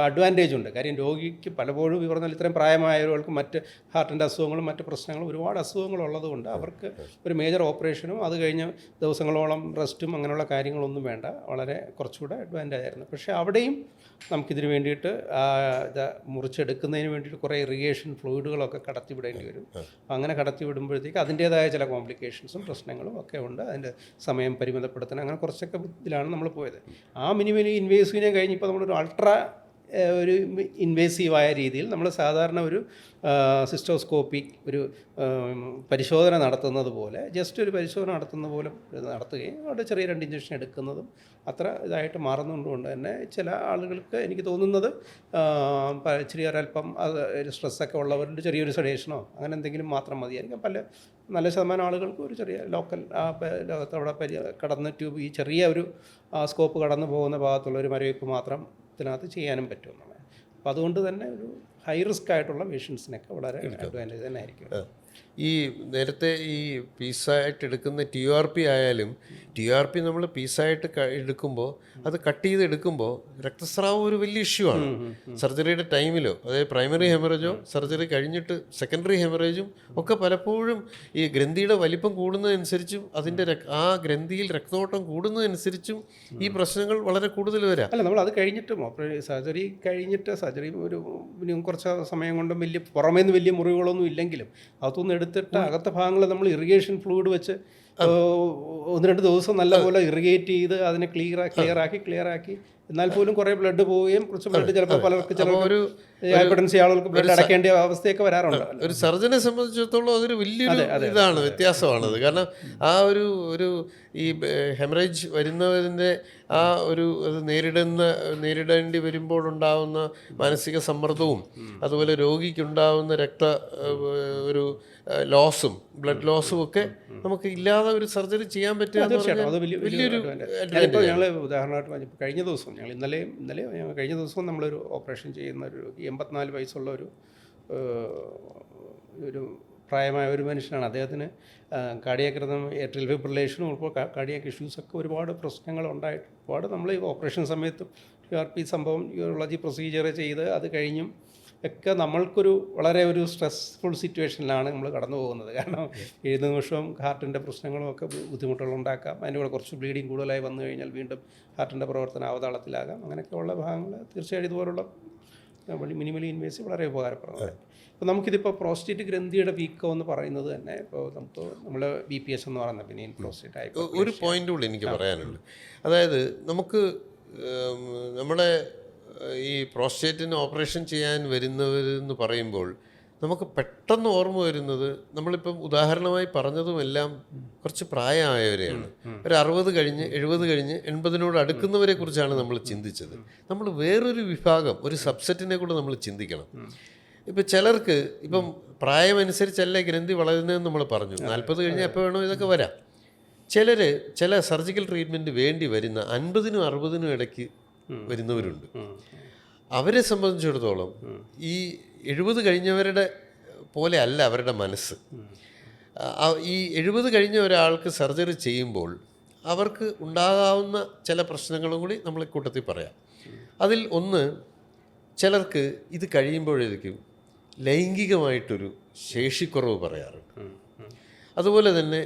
അഡ്വാൻറ്റേജ് ഉണ്ട്. കാര്യം രോഗിക്ക് പലപ്പോഴും ഈ പറഞ്ഞാൽ ഇത്രയും പ്രായമായവർക്ക് മറ്റ് ഹാർട്ടിൻ്റെ അസുഖങ്ങളും മറ്റ് പ്രശ്നങ്ങളും ഒരുപാട് അസുഖങ്ങളുള്ളതുകൊണ്ട് അവർക്ക് ഒരു മേജർ ഓപ്പറേഷനും അത് കഴിഞ്ഞ് ദിവസങ്ങളോളം റെസ്റ്റും അങ്ങനെയുള്ള കാര്യങ്ങളൊന്നും വേണ്ട, വളരെ കുറച്ചുകൂടെ അഡ്വാൻറ്റേജ് ആയിരുന്നു. പക്ഷേ അവിടെയും നമുക്കിതിന് വേണ്ടിയിട്ട് ഇത് മുറിച്ചെടുക്കുന്നതിന് വേണ്ടിയിട്ട് കുറേ ഇറിഗേഷൻ ഫ്ലൂയിഡുകളൊക്കെ കടത്തിവിടേണ്ടി വരും. അങ്ങനെ കടത്തിവിടുമ്പോഴത്തേക്ക് അതിൻ്റേതായ ചില കോംപ്ലിക്കേഷൻസും പ്രശ്നങ്ങളും ഒക്കെ ഉണ്ട്. അതിൻ്റെ സമയം പരിമിതപ്പെടുത്താൻ അങ്ങനെ കുറച്ചൊക്കെ ഇതിലാണ് നമ്മൾ പോയത്. ആ മിനിമലി ഇൻവേസീവിനെ കഴിഞ്ഞ് ഇപ്പോൾ നമ്മളൊരു അൾട്രാ ഒരു ഇൻവേസീവായ രീതിയിൽ നമ്മൾ സാധാരണ ഒരു സിസ്റ്റോസ്കോപ്പി ഒരു പരിശോധന നടത്തുന്നത് പോലെ, ജസ്റ്റ് ഒരു പരിശോധന നടത്തുന്ന പോലെ നടത്തുകയും അവിടെ ചെറിയ 2 ഇഞ്ചക്ഷൻ എടുക്കുന്നതും അത്ര ഇതായിട്ട് മാറുന്നതുകൊണ്ട് തന്നെ ചില ആളുകൾക്ക് എനിക്ക് തോന്നുന്നത് ഇച്ചിരി ഒരല്പം അത് ഒരു സ്ട്രെസ്സൊക്കെ ഉള്ളവരുടെ ചെറിയൊരു സെഡേഷനോ അങ്ങനെ എന്തെങ്കിലും മാത്രം മതിയായിരിക്കും. നല്ല ശതമാനം ആളുകൾക്ക് ഒരു ചെറിയ ലോക്കൽ ലോകത്ത് അവിടെ കടന്ന് ട്യൂബ് ഈ ചെറിയ ഒരു സ്കോപ്പ് കടന്നു പോകുന്ന ഭാഗത്തുള്ള ഒരു മരവിപ്പ് മാത്രം ഇതിനകത്ത് ചെയ്യാനും പറ്റുമെന്നുള്ളത്. അപ്പോൾ അതുകൊണ്ട് തന്നെ ഒരു ഹൈ റിസ്ക് ആയിട്ടുള്ള പേഷ്യൻസിനൊക്കെ വളരെ അഡ്വാൻറ്റേജ് തന്നെ ആയിരിക്കും. ഈ നേരത്തെ ഈ പീസായിട്ട് എടുക്കുന്ന TURP ആയാലും TURP നമ്മൾ പീസായിട്ട് എടുക്കുമ്പോൾ അത് കട്ട് ചെയ്ത് എടുക്കുമ്പോൾ രക്തസ്രാവം ഒരു വലിയ ഇഷ്യൂ ആണ്. സർജറിയുടെ ടൈമിലോ അതായത് പ്രൈമറി ഹെമറേജോ സർജറി കഴിഞ്ഞിട്ട് സെക്കൻഡറി ഹെമറേജും ഒക്കെ പലപ്പോഴും ഈ ഗ്രന്ഥിയുടെ വലിപ്പം കൂടുന്നതനുസരിച്ചും അതിൻ്റെ ആ ഗ്രന്ഥിയിൽ രക്തോട്ടം കൂടുന്നതനുസരിച്ചും ഈ പ്രശ്നങ്ങൾ വളരെ കൂടുതൽ വരാം. അല്ല, നമ്മൾ അത് കഴിഞ്ഞിട്ടും സർജറി കഴിഞ്ഞിട്ട് സർജറി ഒരു കുറച്ച് സമയം കൊണ്ടും പുറമേ നിന്ന് വലിയ മുറിവുകളൊന്നും ഇല്ലെങ്കിലും അതൊന്നും എടുത്തിട്ട് അകത്തെ ഭാഗങ്ങൾ നമ്മൾ ഇറിഗേഷൻ ഫ്ലൂയിഡ് വെച്ച് 1-2 ദിവസം നല്ലപോലെ ഇറിഗേറ്റ് ചെയ്ത് അതിനെ ക്ലിയർ ആക്കി എന്നാൽ പോലും കുറേ ബ്ലഡ് പോവുകയും കുറച്ച് ബ്ലഡ് ചിലപ്പോൾ പലർക്ക് ചിലപ്പോൾ ഹൈപ്പർടെൻസി ആളുകൾക്ക് ബ്ലഡ് അടയ്ക്കേണ്ട അവസ്ഥയൊക്കെ വരാറുണ്ട്. ഒരു സർജനെ സംബന്ധിച്ചിടത്തോളം അതൊരു വലിയൊരു ഇതാണ്, വ്യത്യാസമാണത്. കാരണം ആ ഒരു ഈ ഹെമറേജ് വരുന്നതിൻ്റെ ആ ഒരു അത് നേരിടേണ്ടി വരുമ്പോഴുണ്ടാകുന്ന മാനസിക സമ്മർദ്ദവും അതുപോലെ രോഗിക്കുണ്ടാകുന്ന ഒരു ലോസും ബ്ലഡ് ലോസും ഒക്കെ നമുക്ക് ഇല്ലാതെ ഒരു സർജറി ചെയ്യാൻ പറ്റുക. അത് വലിയൊരു ഞങ്ങൾ ഉദാഹരണമായിട്ട് കഴിഞ്ഞ ദിവസം ഞങ്ങൾ ഇന്നലെ കഴിഞ്ഞ ദിവസം നമ്മളൊരു ഓപ്പറേഷൻ ചെയ്യുന്ന ഒരു 84 വയസ്സുള്ള ഒരു പ്രായമായ ഒരു മനുഷ്യനാണ്. അദ്ദേഹത്തിന് കാർഡിയാക് ഏട്രിയൽ ഫിബ്രിലേഷനും ഇപ്പോൾ കാർഡിയാക് ഇഷ്യൂസൊക്കെ ഒരുപാട് പ്രശ്നങ്ങളുണ്ടായിട്ട് ഒരുപാട് നമ്മൾ ഈ ഓപ്പറേഷൻ സമയത്തും TURP സംഭവം യൂറോളജി പ്രൊസീജിയർ ചെയ്ത് അത് കഴിഞ്ഞും ഒക്കെ നമ്മൾക്കൊരു വളരെ ഒരു സ്ട്രെസ്ഫുൾ സിറ്റുവേഷനിലാണ് നമ്മൾ കടന്നു പോകുന്നത്. കാരണം ഏത് നിമിഷവും ഹാർട്ടിൻ്റെ പ്രശ്നങ്ങളും ഒക്കെ ബുദ്ധിമുട്ടുകൾ ഉണ്ടാക്കാം. അതിൻ്റെ കൂടെ കുറച്ച് ബ്ലീഡിങ് കൂടുതലായി വന്നു കഴിഞ്ഞാൽ വീണ്ടും ഹാർട്ടിൻ്റെ പ്രവർത്തനം അവതാളത്തിലാകാം. അങ്ങനെയൊക്കെയുള്ള ഭാഗങ്ങൾ തീർച്ചയായും ഇതുപോലുള്ള മിനിമലി ഇൻവേസീവ് വളരെ ഉപകാരപ്രദമാണ്. ഇപ്പോൾ നമുക്കിതിപ്പോൾ പ്രോസ്റ്റേറ്റ് ഗ്രന്ഥിയുടെ വീക്കം എന്ന് പറയുന്നത് തന്നെ ഇപ്പോൾ നമ്മൾ BPS എന്ന് പറയുന്നത് പിന്നെ പ്രോസ്റ്റേറ്റ് ആയി ഒരു പോയിന്റ് കൂടി എനിക്ക് പറയാനുണ്ട്. അതായത് നമുക്ക് നമ്മുടെ ഈ പ്രോസ്റ്റേറ്റിന് ഓപ്പറേഷൻ ചെയ്യാൻ വരുന്നവരെന്ന് പറയുമ്പോൾ നമുക്ക് പെട്ടെന്ന് ഓർമ്മ വരുന്നത് നമ്മളിപ്പം ഉദാഹരണമായി പറഞ്ഞതുമെല്ലാം കുറച്ച് പ്രായമായവരെയാണ്. ഒരു 60 കഴിഞ്ഞ് 70 കഴിഞ്ഞ് 80 അടുക്കുന്നവരെ കുറിച്ചാണ് നമ്മൾ ചിന്തിച്ചത്. നമ്മൾ വേറൊരു വിഭാഗം, ഒരു സബ്സെറ്റിനെ കൂടെ നമ്മൾ ചിന്തിക്കണം. ഇപ്പം ചിലർക്ക് ഇപ്പം പ്രായമനുസരിച്ചല്ല ഗ്രന്ഥി വളരുന്നതെന്ന് നമ്മൾ പറഞ്ഞു. 40 കഴിഞ്ഞാൽ എപ്പോൾ വേണോ ഇതൊക്കെ വരാം. ചില സർജിക്കൽ ട്രീറ്റ്മെൻറ്റ് വേണ്ടി വരുന്ന 50-നും 60-നും ഇടയ്ക്ക് വരുന്നവരുണ്ട്. അവരെ സംബന്ധിച്ചിടത്തോളം ഈ 70 കഴിഞ്ഞവരുടെ പോലെ അല്ല അവരുടെ മനസ്സ്. ഈ 70 കഴിഞ്ഞ ഒരാൾക്ക് സർജറി ചെയ്യുമ്പോൾ അവർക്ക് ഉണ്ടാകാവുന്ന ചില പ്രശ്നങ്ങളും കൂടി നമ്മൾ കൂട്ടത്തിൽ പറയാം. അതിൽ ഒന്ന്, ചിലർക്ക് ഇത് കഴിയുമ്പോഴേക്കും ലൈംഗികമായിട്ടൊരു ശേഷിക്കുറവ് പറയാറുണ്ട്. അതുപോലെ തന്നെ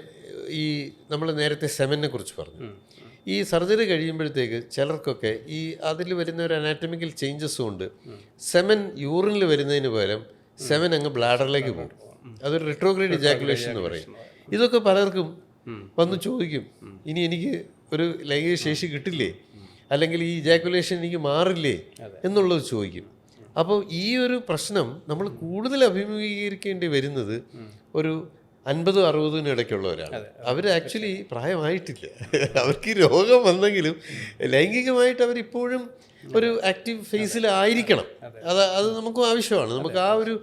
ഈ നമ്മൾ നേരത്തെ സെമനെ കുറിച്ച് പറഞ്ഞു. ഈ സർജറി കഴിയുമ്പോഴത്തേക്ക് ചിലർക്കൊക്കെ ഈ അതിൽ വരുന്ന ഒരു അനാറ്റമിക്കൽ ചേഞ്ചസ് കൊണ്ട് സെമൻ യൂറിനിൽ വരുന്നതിന് പകരം സെമൻ അങ്ങ് ബ്ലാഡറിലേക്ക് പോകും. അതൊരു റിട്രോഗ്രേഡ് ഇജാക്കുലേഷൻ എന്ന് പറയും. ഇതൊക്കെ പലർക്കും വന്ന് ചോദിക്കും, ഇനി എനിക്ക് ഒരു ലൈംഗിക ശേഷി കിട്ടില്ലേ, അല്ലെങ്കിൽ ഈ ഇജാക്കുലേഷൻ എനിക്ക് മാറില്ലേ എന്നുള്ളത് ചോദിക്കും. അപ്പോൾ ഈ ഒരു പ്രശ്നം നമ്മൾ കൂടുതൽ അഭിമുഖീകരിക്കേണ്ടി വരുന്നത് ഒരു 50-60 ഇടയ്ക്കുള്ളവരാണ്. അവർ ആക്ച്വലി പ്രായമായിട്ടില്ല. അവർക്ക് ഈ രോഗം വന്നെങ്കിലും ലൈംഗികമായിട്ട് അവരിപ്പോഴും ഒരു ആക്റ്റീവ് ഫേസിലായിരിക്കണം. അത് നമുക്കും ആവശ്യമാണ്. നമുക്ക് ആ ഒരു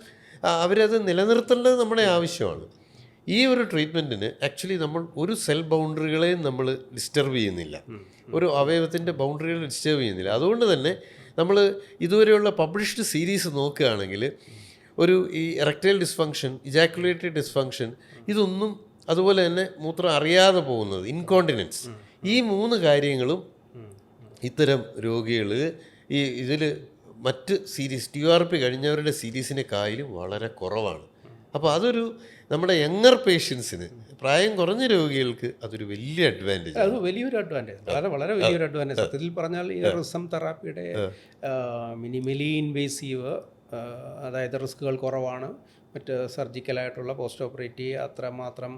അവരത് നിലനിർത്തേണ്ടത് നമ്മുടെ ആവശ്യമാണ്. ഈ ഒരു ട്രീറ്റ്മെൻറ്റിന് ആക്ച്വലി നമ്മൾ ഒരു സെൽ ബൗണ്ടറികളെയും നമ്മൾ ഡിസ്റ്റർബ് ചെയ്യുന്നില്ല, ഒരു അവയവത്തിൻ്റെ ബൗണ്ടറികൾ ഡിസ്റ്റർബ് ചെയ്യുന്നില്ല. അതുകൊണ്ട് തന്നെ നമ്മൾ ഇതുവരെയുള്ള പബ്ലിഷ്ഡ് സീരീസ് നോക്കുകയാണെങ്കിൽ ഒരു ഈ എറക്ടൈൽ ഡിസ്ഫങ്ഷൻ, ഇജാക്കുലേറ്ററി ഡിസ്ഫങ്ഷൻ, ഇതൊന്നും, അതുപോലെ തന്നെ മൂത്രം അറിയാതെ പോകുന്നത്, ഇൻകോണ്ടിനൻസ്, ഈ 3 കാര്യങ്ങളും ഇത്തരം രോഗികൾ ഇതിൽ മറ്റ് സീരീസ് TURP കഴിഞ്ഞവരുടെ സീരീസിനെക്കാളും വളരെ കുറവാണ്. അപ്പോൾ അതൊരു നമ്മുടെ യങ്ങർ പേഷ്യൻസിന്, പ്രായം കുറഞ്ഞ രോഗികൾക്ക് അതൊരു വലിയ അഡ്വാൻറ്റേജ്. അത് വലിയൊരു അഡ്വാൻറ്റേജ്, വളരെ വലിയൊരു അഡ്വാൻറ്റേജ്. സത്യത്തിൽ പറഞ്ഞാൽ ഈ റിസം തെറാപ്പിയുടെ മിനിമലി ഇൻവേസീവ്, അതായത് റിസ്കുകൾ കുറവാണ്. മറ്റ് സർജിക്കലായിട്ടുള്ള പോസ്റ്റ് ഓപ്പറേറ്റീവ് അത്രമാത്രം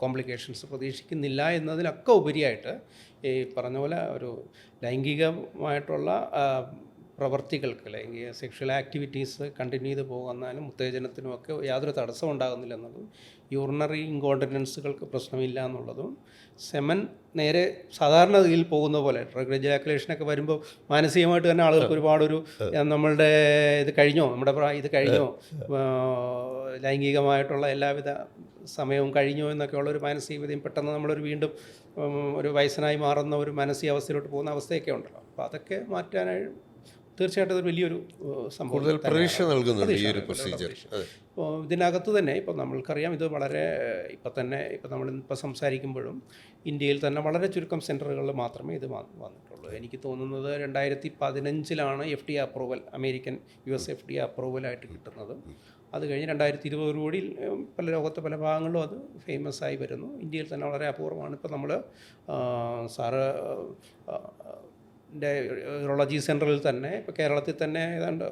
കോംപ്ലിക്കേഷൻസ് പ്രതീക്ഷിക്കുന്നില്ല എന്നതിനൊക്കെ ഉപരിയായിട്ട് ഈ പറഞ്ഞ പോലെ ഒരു ലൈംഗികമായിട്ടുള്ള പ്രവർത്തികൾക്ക്, ലൈംഗിക സെക്ഷൽ ആക്ടിവിറ്റീസ് കണ്ടിന്യൂ ചെയ്ത് പോകുന്നാലും ഉത്തേജനത്തിനുമൊക്കെ യാതൊരു തടസ്സം ഉണ്ടാകുന്നില്ല എന്നുള്ളതും, യൂറിനറി ഇൻകോണ്ടിനൻസുകൾക്ക് പ്രശ്നമില്ല എന്നുള്ളതും, സെമൻ നേരെ സാധാരണ ഇതിൽ പോകുന്ന പോലെ ഡ്രഗ് എജാക്കുലേഷനൊക്കെ വരുമ്പോൾ മാനസികമായിട്ട് തന്നെ ആളുകൾക്ക് ഒരുപാടൊരു നമ്മളുടെ ഇത് കഴിഞ്ഞോ, നമ്മുടെ ഇത് കഴിഞ്ഞോ, ലൈംഗികമായിട്ടുള്ള എല്ലാവിധ സമയവും കഴിഞ്ഞോ എന്നൊക്കെയുള്ളൊരു മാനസികതയും പെട്ടെന്ന് നമ്മളൊരു വീണ്ടും ഒരു വയസ്സനായി മാറുന്ന ഒരു മാനസികാവസ്ഥയിലോട്ട് പോകുന്ന അവസ്ഥയൊക്കെ ഉണ്ടല്ലോ. അപ്പോൾ അതൊക്കെ മാറ്റാനായി തീർച്ചയായിട്ടും അതൊരു വലിയൊരു സംഭവം, പ്രതീക്ഷ നൽകുന്നുണ്ട് ഈ ഒരു പ്രൊസീജിയർ. ഇപ്പോൾ ഇതിനകത്ത് തന്നെ ഇപ്പോൾ നമ്മൾക്കറിയാം, ഇത് വളരെ ഇപ്പം നമ്മളിപ്പോൾ സംസാരിക്കുമ്പോഴും ഇന്ത്യയിൽ തന്നെ വളരെ ചുരുക്കം സെൻറ്ററുകളിൽ മാത്രമേ ഇത് വന്നിട്ടുള്ളൂ. എനിക്ക് തോന്നുന്നത് 2015 FDA approval, American US FDA അപ്രൂവലായിട്ട് കിട്ടുന്നത്. അത് കഴിഞ്ഞ് 2020 കൂടി ലോകത്തെ പല ഭാഗങ്ങളിലും അത് ഫേമസ് ആയി വരുന്നു. ഇന്ത്യയിൽ തന്നെ വളരെ അപൂർവമാണ്. ഇപ്പോൾ നമ്മൾ സാറ് യൂറോളജി സെൻറ്ററിൽ തന്നെ ഇപ്പോൾ കേരളത്തിൽ തന്നെ ഏതാണ്ട്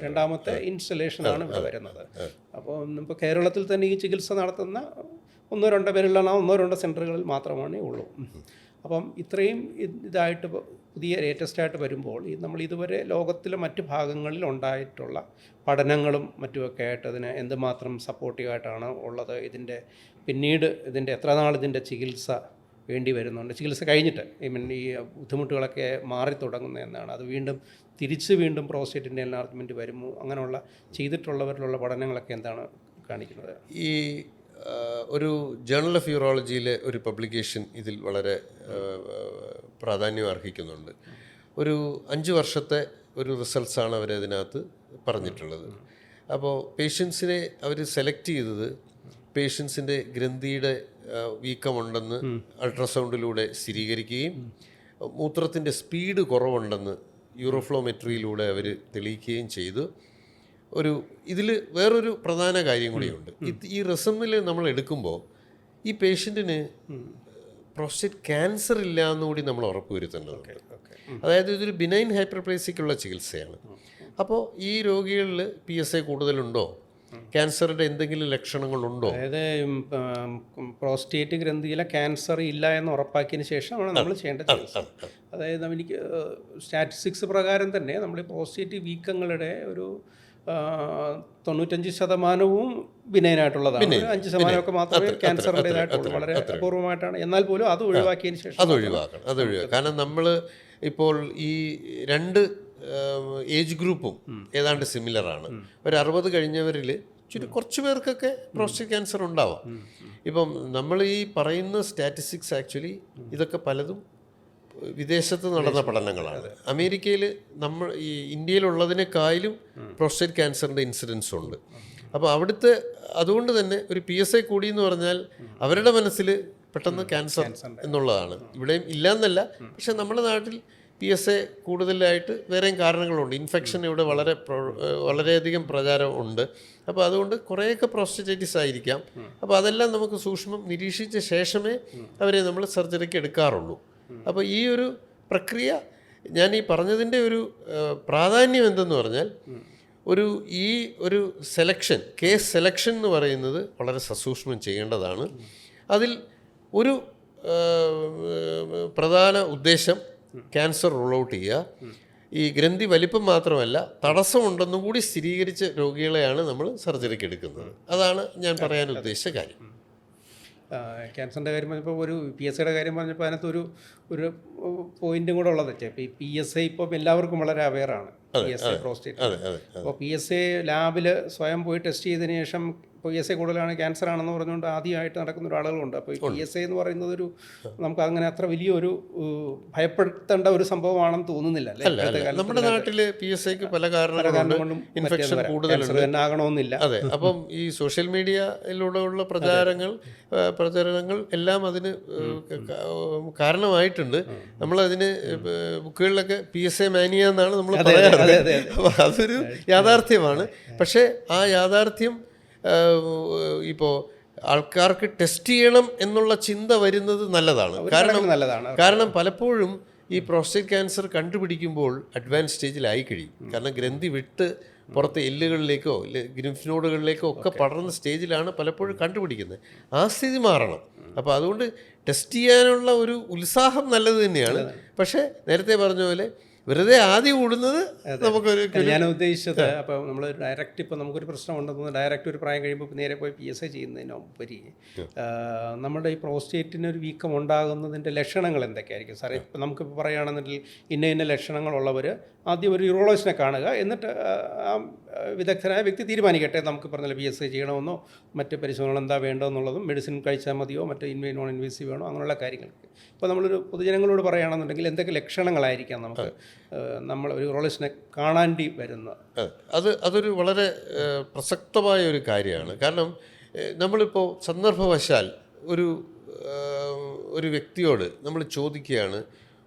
രണ്ടാമത്തെ ഇൻസ്റ്റലേഷനാണ് ഇവിടെ വരുന്നത്. അപ്പോൾ ഇപ്പോൾ കേരളത്തിൽ തന്നെ ഈ ചികിത്സ നടത്തുന്ന 1-2 പേരിലാണ്, 1-2 സെൻറ്ററുകളിൽ മാത്രമേ ഉള്ളൂ. അപ്പം ഇത്രയും ഇതായിട്ട് പുതിയ ലേറ്റസ്റ്റായിട്ട് വരുമ്പോൾ നമ്മൾ ഇതുവരെ ലോകത്തിലെ മറ്റ് ഭാഗങ്ങളിൽ ഉണ്ടായിട്ടുള്ള പഠനങ്ങളും മറ്റുമൊക്കെ ആയിട്ട് അതിന് എന്തുമാത്രം സപ്പോർട്ടീവായിട്ടാണ് ഉള്ളത്, പിന്നീട് എത്ര നാൾ ഇതിൻ്റെ ചികിത്സ വേണ്ടി വരുന്നുണ്ട്, ചികിത്സ കഴിഞ്ഞിട്ട് ഈ ബുദ്ധിമുട്ടുകളൊക്കെ മാറി തുടങ്ങുന്നത് എന്നാണ്, അത് വീണ്ടും പ്രോസ്റ്റേറ്റിൻ്റെ എൻലാർജ്മെൻറ്റ് വരുമോ, അങ്ങനെയുള്ള ചെയ്തിട്ടുള്ളവരിലുള്ള പഠനങ്ങളൊക്കെ എന്താണ് കാണിക്കുന്നത്? ഈ ഒരു ജേർണൽ ഓഫ് യൂറോളജിയിലെ ഒരു പബ്ലിക്കേഷൻ ഇതിൽ വളരെ പ്രാധാന്യം അർഹിക്കുന്നുണ്ട്. ഒരു 5 വർഷത്തെ ഒരു റിസൾട്ട്സാണ് അവരതിനകത്ത് പറഞ്ഞിട്ടുള്ളത്. അപ്പോൾ പേഷ്യൻസിനെ അവർ സെലക്ട് ചെയ്തത് പേഷ്യൻസിൻ്റെ ഗ്രന്ഥിയുടെ വീക്കമുണ്ടെന്ന് അൾട്രാസൗണ്ടിലൂടെ സ്ഥിരീകരിക്കുകയും മൂത്രത്തിൻ്റെ സ്പീഡ് കുറവുണ്ടെന്ന് യൂറോഫ്ലോമെട്രിയിലൂടെ അവർ തെളിയിക്കുകയും ചെയ്തു. ഇതിൽ വേറൊരു പ്രധാന കാര്യം കൂടിയുണ്ട്. ഈ റിസമിൽ നമ്മൾ എടുക്കുമ്പോൾ ഈ പേഷ്യൻറ്റിന് പ്രോസ്റ്റേറ്റ് ക്യാൻസർ ഇല്ല എന്നുകൂടി നമ്മൾ ഉറപ്പുവരുത്തേണ്ടതുണ്ട്. അതായത് ഇതൊരു ബിനൈൻ ഹൈപ്പർപ്ലേസിക്കുള്ള ചികിത്സയാണ്. അപ്പോൾ ഈ രോഗികളിൽ PSA കൂടുതലുണ്ടോ, ക്യാൻസറിൻ്റെ എന്തെങ്കിലും ലക്ഷണങ്ങളുണ്ടോ, അതായത് പ്രോസ്റ്റേറ്റ് ഗ്രന്ഥിയിലെ ക്യാൻസർ ഇല്ല എന്ന് ഉറപ്പാക്കിയതിന് ശേഷമാണ് നമ്മൾ ചെയ്യേണ്ട ചികിത്സ. അതായത് എനിക്ക് സ്റ്റാറ്റിസ്റ്റിക്സ് പ്രകാരം തന്നെ നമ്മൾ പ്രോസ്റ്റേറ്റ് വീക്കങ്ങളുടെ ഒരു 95% ബിനൈനായിട്ടുള്ളതാണ്. 5% മാത്രമേ ക്യാൻസറിൻ്റെതായിട്ടുള്ളൂ. വളരെ അപൂർവമായിട്ടാണ്. എന്നാൽ പോലും അത് ഒഴിവാക്കിയതിന് ശേഷം അത് ഒഴിവാക്കണം. കാരണം നമ്മൾ ഇപ്പോൾ ഈ 2 ഏജ് ഗ്രൂപ്പും ഏതാണ്ട് സിമിലറാണ്. ഒരു 60 കഴിഞ്ഞവരിൽ കുറച്ച് പേർക്കൊക്കെ പ്രോസ്റ്റേറ്റ് ക്യാൻസർ ഉണ്ടാവാം. ഇപ്പം നമ്മൾ ഈ പറയുന്ന സ്റ്റാറ്റിസ്റ്റിക്സ് ആക്ച്വലി ഇതൊക്കെ പലതും വിദേശത്ത് നടന്ന പഠനങ്ങളാണ്. അമേരിക്കയിൽ നമ്മൾ ഈ ഇന്ത്യയിലുള്ളതിനേക്കാളും പ്രോസ്റ്റേറ്റ് ക്യാൻസറിൻ്റെ ഇൻസിഡൻസ് ഉണ്ട്. അപ്പോൾ അവിടുത്തെ അതുകൊണ്ട് തന്നെ ഒരു PSA കൂടി എന്ന് പറഞ്ഞാൽ അവരുടെ മനസ്സിൽ പെട്ടെന്ന് ക്യാൻസർ എന്നുള്ളതാണ്. ഇവിടെയും ഇല്ലയെന്നല്ല, പക്ഷെ നമ്മുടെ നാട്ടിൽ PSA കൂടുതലായിട്ട് വേറെയും കാരണങ്ങളുണ്ട്. ഇൻഫെക്ഷൻ ഇവിടെ വളരെയധികം പ്രചാരം ഉണ്ട്. അപ്പോൾ അതുകൊണ്ട് കുറേയൊക്കെ പ്രോസ്റ്റേറ്റൈറ്റിസ് ആയിരിക്കാം. അപ്പോൾ അതെല്ലാം നമുക്ക് സൂക്ഷ്മം നിരീക്ഷിച്ച ശേഷമേ അവരെ നമ്മൾ സർജറിക്ക് എടുക്കാറുള്ളൂ. അപ്പോൾ ഈ ഒരു പ്രക്രിയ ഞാൻ ഈ പറഞ്ഞതിൻ്റെ ഒരു പ്രാധാന്യം എന്തെന്ന് പറഞ്ഞാൽ ഈ ഒരു സെലക്ഷൻ, കേസ് സെലക്ഷൻ എന്ന് പറയുന്നത് വളരെ സസൂക്ഷ്മം ചെയ്യേണ്ടതാണ്. അതിൽ ഒരു പ്രധാന ഉദ്ദേശം ക്യാൻസർ റൂൾ ഔട്ട് ചെയ്യുക. ഈ ഗ്രന്ഥി വലിപ്പം മാത്രമല്ല തടസ്സമുണ്ടെന്നും കൂടി സ്ഥിരീകരിച്ച രോഗികളെയാണ് നമ്മൾ സർജറിക്ക് എടുക്കുന്നത്. അതാണ് ഞാൻ പറയാൻ ഉദ്ദേശിച്ച കാര്യം. ക്യാൻസറിൻ്റെ കാര്യം പറഞ്ഞപ്പോൾ ഒരു PSAയുടെ കാര്യം പറഞ്ഞപ്പോൾ അതിനകത്ത് ഒരു പോയിന്റും കൂടെ ഉള്ളത് വെച്ചാൽ ഇപ്പോൾ ഈ PSA ഇപ്പം എല്ലാവർക്കും വളരെ അവെയറാണ്. PSA prostate. അപ്പോൾ PSA ലാബിൽ സ്വയം പോയി ടെസ്റ്റ് ചെയ്തതിന് ശേഷം PSA കൂടുതലാണ് ക്യാൻസർ ആണെന്ന് പറഞ്ഞുകൊണ്ട് ആദ്യമായിട്ട് നടക്കുന്ന ഒരാളുകളുണ്ട്. അപ്പോൾ ഈ PSA എന്ന് പറയുന്നത് നമുക്ക് അങ്ങനെ അത്ര വലിയൊരു ഭയപ്പെടുത്തേണ്ട ഒരു സംഭവമാണെന്ന് തോന്നുന്നില്ല അല്ലേ? നമ്മുടെ നാട്ടിൽ PSAക്ക് പല കാരണങ്ങളും ഇൻഫെക്ഷൻ കൂടുതലുണ്ട് തന്നെ ആകണമെന്നില്ല. അതെ. അപ്പം ഈ സോഷ്യൽ മീഡിയയിലൂടെയുള്ള പ്രചരണങ്ങൾ എല്ലാം അതിന് കാരണമായിട്ടുണ്ട്. നമ്മളതിന് ബുക്കുകളിലൊക്കെ PSA മാനിയ എന്നാണ് നമ്മൾ പറയാറ്. അപ്പോൾ അതൊരു യാഥാർത്ഥ്യമാണ്. പക്ഷേ ആ യാഥാർത്ഥ്യം ഇപ്പോൾ ആൾക്കാർക്ക് ടെസ്റ്റ് ചെയ്യണം എന്നുള്ള ചിന്ത വരുന്നത് നല്ലതാണ്. കാരണം പലപ്പോഴും ഈ പ്രോസ്റ്റേറ്റ് ക്യാൻസർ കണ്ടുപിടിക്കുമ്പോൾ അഡ്വാൻസ് സ്റ്റേജിലായി കഴിയും. കാരണം ഗ്രന്ഥി വിട്ട് പുറത്തെ എല്ലുകളിലേക്കോ ലിംഫ് നോഡുകളിലേക്കോ ഒക്കെ പടർന്ന സ്റ്റേജിലാണ് പലപ്പോഴും കണ്ടുപിടിക്കുന്നത്. ആ സ്ഥിതി മാറണം. അപ്പോൾ അതുകൊണ്ട് ടെസ്റ്റ് ചെയ്യാനുള്ള ഒരു ഉത്സാഹം നല്ലത് തന്നെയാണ്. പക്ഷേ നേരത്തെ പറഞ്ഞ പോലെ വെറുതെ ആദ്യം കൂടുന്നത് നമുക്കൊരു ഞാൻ ഉദ്ദേശിച്ചത് അപ്പോൾ നമ്മൾ ഡയറക്റ്റ് ഇപ്പോൾ നമുക്കൊരു പ്രശ്നമുണ്ടെന്ന് ഡയറക്റ്റ് ഒരു പ്രായം കഴിയുമ്പോൾ നേരെ പോയി PSA ചെയ്യുന്നതിനുപരി നമ്മുടെ ഈ പ്രോസ്റ്റേറ്റിന് ഒരു വീക്കം ഉണ്ടാകുന്നതിൻ്റെ ലക്ഷണങ്ങൾ എന്തൊക്കെയായിരിക്കും സാറേ? ഇപ്പോൾ നമുക്കിപ്പോൾ പറയുകയാണെന്നുണ്ടെങ്കിൽ ഇന്ന ലക്ഷണങ്ങളുള്ളവർ ആദ്യം ഒരു യൂറോളജിസ്റ്റിനെ കാണുക, എന്നിട്ട് വിദഗ്ധനായ വ്യക്തി തീരുമാനിക്കട്ടെ നമുക്ക് പറഞ്ഞാൽ PSA ചെയ്യണമെന്നോ മറ്റ് പരിശോധനകൾ എന്താ വേണ്ടതെന്നുള്ളതും മെഡിസിൻ കഴിച്ചാൽ മതിയോ മറ്റ് നോൺ ഇൻവേസീവ് വേണോ അങ്ങനെയുള്ള കാര്യങ്ങൾക്ക്. ഇപ്പോൾ നമ്മളൊരു പൊതുജനങ്ങളോട് പറയുകയാണെന്നുണ്ടെങ്കിൽ എന്തൊക്കെ ലക്ഷണങ്ങളായിരിക്കാം നമുക്ക് നമ്മൾ ഒരു യൂറോളജിസ്റ്റിനെ കാണേണ്ടി വരുന്നത്? അതൊരു വളരെ പ്രസക്തമായ ഒരു കാര്യമാണ്. കാരണം നമ്മളിപ്പോൾ സന്ദർഭവശാൽ ഒരു വ്യക്തിയോട് നമ്മൾ ചോദിക്കുകയാണ്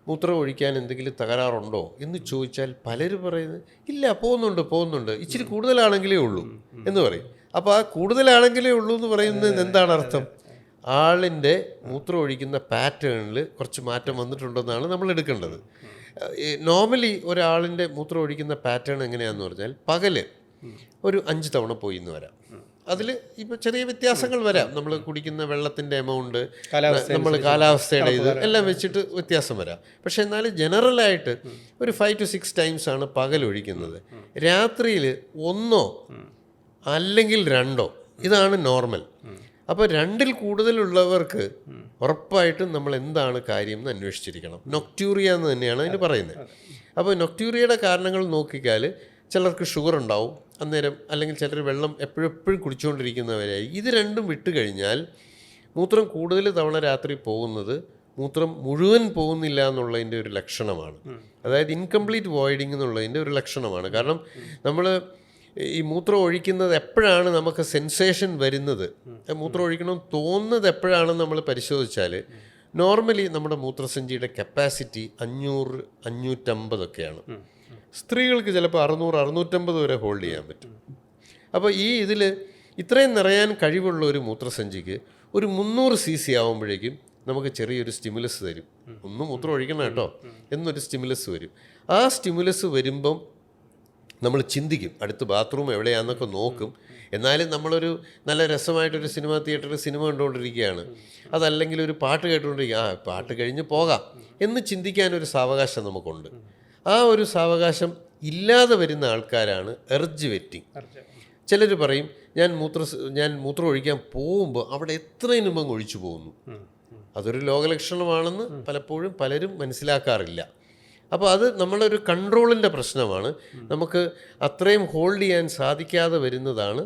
മൂത്രം ഒഴിക്കാൻ എന്തെങ്കിലും തകരാറുണ്ടോ എന്ന് ചോദിച്ചാൽ പലരും പറയുന്നത് ഇല്ല, പോകുന്നുണ്ട്, ഇച്ചിരി കൂടുതലാണെങ്കിലേ ഉള്ളൂ എന്ന് പറയും. അപ്പോൾ ആ കൂടുതലാണെങ്കിലേ ഉള്ളൂ എന്ന് പറയുന്നത് എന്താണ് അർത്ഥം? ആളിൻ്റെ മൂത്രം ഒഴിക്കുന്ന പാറ്റേണിൽ കുറച്ച് മാറ്റം വന്നിട്ടുണ്ടെന്നാണ് നമ്മൾ എടുക്കേണ്ടത്. നോർമലി ഒരാളിൻ്റെ മൂത്രം ഒഴിക്കുന്ന പാറ്റേൺ എങ്ങനെയാണെന്ന് പറഞ്ഞാൽ പകല് ഒരു 5 തവണ പോയി എന്ന് വരാം. അതിൽ ഇപ്പോൾ ചെറിയ വ്യത്യാസങ്ങൾ വരാം. നമ്മൾ കുടിക്കുന്ന വെള്ളത്തിൻ്റെ എമൗണ്ട്, നമ്മൾ കാലാവസ്ഥയുടെ ഇത് എല്ലാം വെച്ചിട്ട് വ്യത്യാസം വരാം. പക്ഷെ എന്നാലും ജനറലായിട്ട് ഒരു 5 to 6 ടൈംസ് ആണ് പകൽ ഒഴിക്കുന്നത്. രാത്രിയിൽ 1 അല്ലെങ്കിൽ 2 ഇതാണ് നോർമൽ. അപ്പോൾ 2ൽ കൂടുതലുള്ളവർക്ക് ഉറപ്പായിട്ടും നമ്മൾ എന്താണ് കാര്യം എന്ന് അന്വേഷിച്ചിരിക്കണം. നൊക്ട്യൂറിയ എന്ന് തന്നെയാണ് അതിന് പറയുന്നത്. അപ്പോൾ നൊക്ട്യൂറിയയുടെ കാരണങ്ങൾ നോക്കിയാൽ ചിലർക്ക് ഷുഗർ ഉണ്ടാവും അന്നേരം, അല്ലെങ്കിൽ ചിലർ വെള്ളം എപ്പോഴും കുടിച്ചുകൊണ്ടിരിക്കുന്നവരായി. ഇത് രണ്ടും വിട്ട് കഴിഞ്ഞാൽ മൂത്രം കൂടുതൽ തവണ രാത്രി പോകുന്നത് മൂത്രം മുഴുവൻ പോകുന്നില്ല എന്നുള്ളതിൻ്റെ ഒരു ലക്ഷണമാണ്. അതായത് ഇൻകംപ്ലീറ്റ് വോയിഡിങ് എന്നുള്ളതിൻ്റെ ഒരു ലക്ഷണമാണ്. കാരണം നമ്മൾ ഈ മൂത്രം ഒഴിക്കുന്നത് എപ്പോഴാണ് നമുക്ക് സെൻസേഷൻ വരുന്നത്, മൂത്രം ഒഴിക്കണമെന്ന് തോന്നുന്നത് എപ്പോഴാണെന്ന് നമ്മൾ പരിശോധിച്ചാൽ നോർമലി നമ്മുടെ മൂത്രസഞ്ചിയുടെ കപ്പാസിറ്റി 500-550 ഒക്കെയാണ്. സ്ത്രീകൾക്ക് ചിലപ്പോൾ 600-650 വരെ ഹോൾഡ് ചെയ്യാൻ പറ്റും. അപ്പോൾ ഇതിൽ ഇത്രയും നിറയാൻ കഴിവുള്ള ഒരു മൂത്രസഞ്ചിക്ക് ഒരു 300 cc ആകുമ്പോഴേക്കും നമുക്ക് ചെറിയൊരു സ്റ്റിമുലസ് തരും. മൂത്രം ഒഴിക്കണം കേട്ടോ എന്നൊരു സ്റ്റിമുലസ് വരും. ആ സ്റ്റിമുലസ് വരുമ്പം നമ്മൾ ചിന്തിക്കും അടുത്ത് ബാത്റൂം എവിടെയാണെന്നൊക്കെ നോക്കും. എന്നാലും നമ്മളൊരു നല്ല രസമായിട്ടൊരു സിനിമാ തിയേറ്ററിൽ സിനിമ കണ്ടുകൊണ്ടിരിക്കുകയാണ്, അതല്ലെങ്കിൽ ഒരു പാട്ട് കേട്ടുകൊണ്ടിരിക്കുക, പാട്ട് കഴിഞ്ഞ് പോകാം എന്ന് ചിന്തിക്കാനൊരു സാവകാശം നമുക്കുണ്ട്. ആ ഒരു സാവകാശം ഇല്ലാതെ വരുന്ന ആൾക്കാരാണ് എർജ് വെറ്റിംഗ്. ചിലർ പറയും ഞാൻ മൂത്രം ഒഴിക്കാൻ പോകുമ്പോൾ അവിടെ എത്രയും മുമ്പ് ഒഴിച്ചു പോകുന്നു. അതൊരു ലോകലക്ഷണമാണെന്ന് പലപ്പോഴും പലരും മനസ്സിലാക്കാറില്ല. അപ്പോൾ അത് നമ്മളൊരു കൺട്രോളിൻ്റെ പ്രശ്നമാണ്. നമുക്ക് അത്രയും ഹോൾഡ് ചെയ്യാൻ സാധിക്കാതെ വരുന്നതാണ്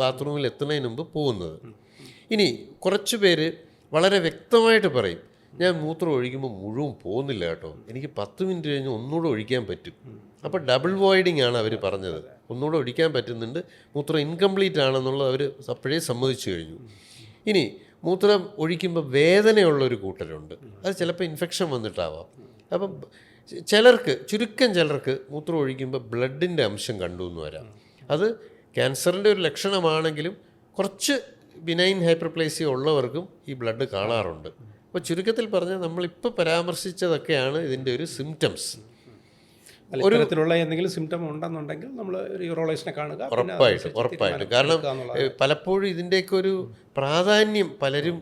ബാത്റൂമിൽ എത്തുന്നതിന് മുമ്പ് പോകുന്നത്. ഇനി കുറച്ച് പേര് വളരെ വ്യക്തമായിട്ട് പറയും, ഞാൻ മൂത്രം ഒഴിക്കുമ്പോൾ മുഴുവൻ പോകുന്നില്ല കേട്ടോ, എനിക്ക് 10 മിനിറ്റ് കഴിഞ്ഞ് ഒന്നുകൂടെ ഒഴിക്കാൻ പറ്റും. അപ്പോൾ ഡബിൾ വോയിഡിങ് ആണ് അവർ പറഞ്ഞത്. ഒന്നുകൂടെ ഒഴിക്കാൻ പറ്റുന്നുണ്ട്, മൂത്രം ഇൻകംപ്ലീറ്റ് ആണെന്നുള്ളത് അവർ അപ്പോഴേ സമ്മതിച്ചു കഴിഞ്ഞു. ഇനി മൂത്രം ഒഴിക്കുമ്പോൾ വേദനയുള്ളൊരു കൂട്ടരുണ്ട്. അത് ചിലപ്പോൾ ഇൻഫെക്ഷൻ വന്നിട്ടാവാം. അപ്പം ചുരുക്കം ചിലർക്ക് മൂത്രം ഒഴിക്കുമ്പോൾ ബ്ലഡിൻ്റെ അംശം കണ്ടു എന്ന് വരാം. അത് ക്യാൻസറിൻ്റെ ഒരു ലക്ഷണമാണെങ്കിലും കുറച്ച് ബിനൈൻ ഹൈപ്പർപ്ലേസിയ ഉള്ളവർക്കും ഈ ബ്ലഡ് കാണാറുണ്ട്. അപ്പോൾ ചുരുക്കത്തിൽ പറഞ്ഞാൽ നമ്മളിപ്പോൾ പരാമർശിച്ചതൊക്കെയാണ് ഇതിൻ്റെ ഒരു സിംറ്റംസ്. ഇത്തരത്തിലുള്ള എന്തെങ്കിലും സിംറ്റം ഉണ്ടെന്നുണ്ടെങ്കിൽ നമ്മൾ ഒരു യൂറോളജിസ്റ്റിനെ കാണുക. ഉറപ്പായിട്ടും. കാരണം പലപ്പോഴും ഇതിൻ്റെയൊക്കെ ഒരു പ്രാധാന്യം പലരും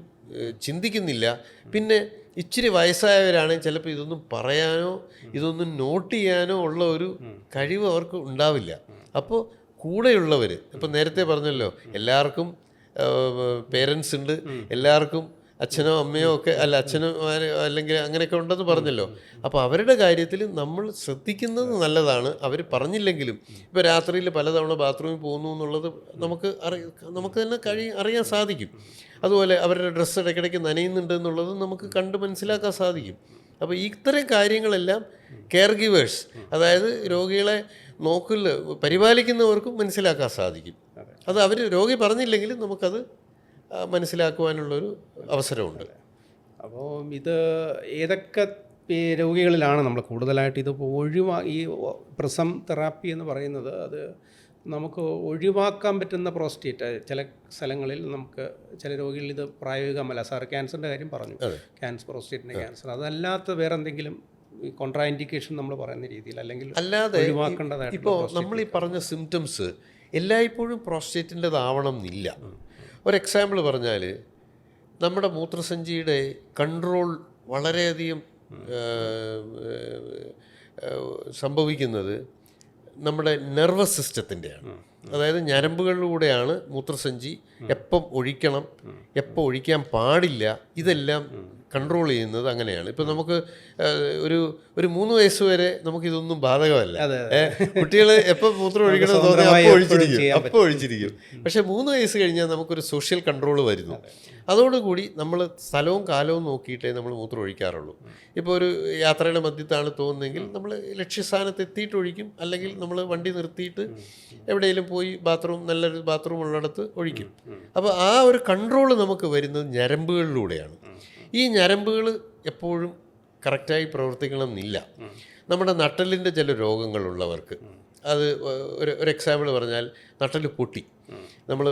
ചിന്തിക്കുന്നില്ല. പിന്നെ ഇച്ചിരി വയസ്സായവരാണെങ്കിൽ ചിലപ്പോൾ ഇതൊന്നും പറയാനോ ഇതൊന്നും നോട്ട് ചെയ്യാനോ ഉള്ള ഒരു കഴിവ് അവർക്ക് ഉണ്ടാവില്ല. അപ്പോൾ കൂടെയുള്ളവർ, ഇപ്പം നേരത്തെ പറഞ്ഞല്ലോ, എല്ലാവർക്കും പേരൻസ് ഉണ്ട്, എല്ലാവർക്കും അച്ഛനോ അമ്മയോ ഒക്കെ അല്ല അച്ഛനോ അല്ലെങ്കിൽ അങ്ങനെയൊക്കെ ഉണ്ടെന്ന് പറഞ്ഞല്ലോ. അപ്പോൾ അവരുടെ കാര്യത്തിൽ നമ്മൾ ശ്രദ്ധിക്കുന്നത് നല്ലതാണ്. അവർ പറഞ്ഞില്ലെങ്കിലും ഇപ്പോൾ രാത്രിയിൽ പലതവണ ബാത്റൂമിൽ പോകുന്നു എന്നുള്ളത് നമുക്ക് തന്നെ അറിയാൻ സാധിക്കും. അതുപോലെ അവരുടെ ഡ്രസ്സ് ഇടയ്ക്കിടയ്ക്ക് നനയുന്നുണ്ട് എന്നുള്ളത് നമുക്ക് കണ്ട് മനസ്സിലാക്കാൻ സാധിക്കും. അപ്പോൾ ഇത്തരം കാര്യങ്ങളെല്ലാം കെയർ ഗിവേഴ്സ്, അതായത് രോഗികളെ പരിപാലിക്കുന്നവർക്കും മനസ്സിലാക്കാൻ സാധിക്കും. അത് അവർ രോഗി പറഞ്ഞില്ലെങ്കിലും നമുക്കത് മനസ്സിലാക്കുവാനുള്ളൊരു അവസരമുണ്ട്. അപ്പോൾ ഇത് ഏതൊക്കെ രോഗികളിലാണ് നമ്മൾ കൂടുതലായിട്ട് ഇത് ഈ പ്രിസം തെറാപ്പി എന്ന് പറയുന്നത്? അത് നമുക്ക് ഒഴിവാക്കാൻ പറ്റുന്ന പ്രോസ്റ്റേറ്റ് ചില സ്ഥലങ്ങളിൽ നമുക്ക് ചില രോഗികളിൽ ഇത് പ്രായോഗികമല്ല. സാർ ക്യാൻസറിൻ്റെ കാര്യം പറഞ്ഞു, പ്രോസ്റ്റേറ്റിൻ്റെ ക്യാൻസർ. അതല്ലാത്ത വേറെ എന്തെങ്കിലും കോൺട്രാ ഇൻഡിക്കേഷൻ നമ്മൾ പറയുന്ന രീതിയിൽ അല്ലെങ്കിൽ അല്ലാതെ ഒഴിവാക്കേണ്ടതായിട്ട് ഇപ്പോൾ നമ്മൾ ഈ പറഞ്ഞ സിംറ്റംസ് എല്ലായ്പ്പോഴും പ്രോസ്റ്റേറ്റിൻ്റെതാവണം എന്നില്ല. ഒരു എക്സാമ്പിൾ പറഞ്ഞാൽ, നമ്മുടെ മൂത്രസഞ്ചിയുടെ കൺട്രോൾ വളരെയധികം സംഭവിക്കുന്നത് നമ്മുടെ നെർവസ് സിസ്റ്റത്തിൻ്റെയാണ്. അതായത് ഞരമ്പുകളിലൂടെയാണ് മൂത്രസഞ്ചി എപ്പം ഒഴിക്കണം, എപ്പോൾ ഒഴിക്കാൻ പാടില്ല, ഇതെല്ലാം കൺട്രോൾ ചെയ്യുന്നത് അങ്ങനെയാണ്. ഇപ്പം നമുക്ക് ഒരു 3 വയസ്സ് വരെ നമുക്കിതൊന്നും ബാധകമല്ല. കുട്ടികൾ എപ്പോൾ മൂത്രം ഒഴിക്കണം തോന്നി അപ്പോൾ ഒഴിച്ചിരിക്കും. പക്ഷേ 3 വയസ്സ് കഴിഞ്ഞാൽ നമുക്കൊരു സോഷ്യൽ കൺട്രോൾ വരുന്നു. അതോടുകൂടി നമ്മൾ സ്ഥലവും കാലവും നോക്കിയിട്ടേ നമ്മൾ മൂത്രം ഒഴിക്കാറുള്ളൂ. ഇപ്പോൾ ഒരു യാത്രയുടെ മധ്യത്താണ് തോന്നുന്നതെങ്കിൽ നമ്മൾ ലക്ഷ്യസ്ഥാനത്ത് എത്തിയിട്ട് ഒഴിക്കും, അല്ലെങ്കിൽ നമ്മൾ വണ്ടി നിർത്തിയിട്ട് എവിടെയെങ്കിലും പോയി നല്ലൊരു ബാത്റൂം ഉള്ളിടത്ത് ഒഴിക്കും. അപ്പോൾ ആ ഒരു കൺട്രോൾ നമുക്ക് വരുന്നത് ഞരമ്പുകളിലൂടെയാണ്. ഈ ഞരമ്പുകൾ എപ്പോഴും കറക്റ്റായി പ്രവർത്തിക്കണം എന്നില്ല. നമ്മുടെ നട്ടലിൻ്റെ ചില രോഗങ്ങളുള്ളവർക്ക്, അത് ഒരു എക്സാമ്പിൾ പറഞ്ഞാൽ, നട്ടൽ പൊട്ടി, നമ്മൾ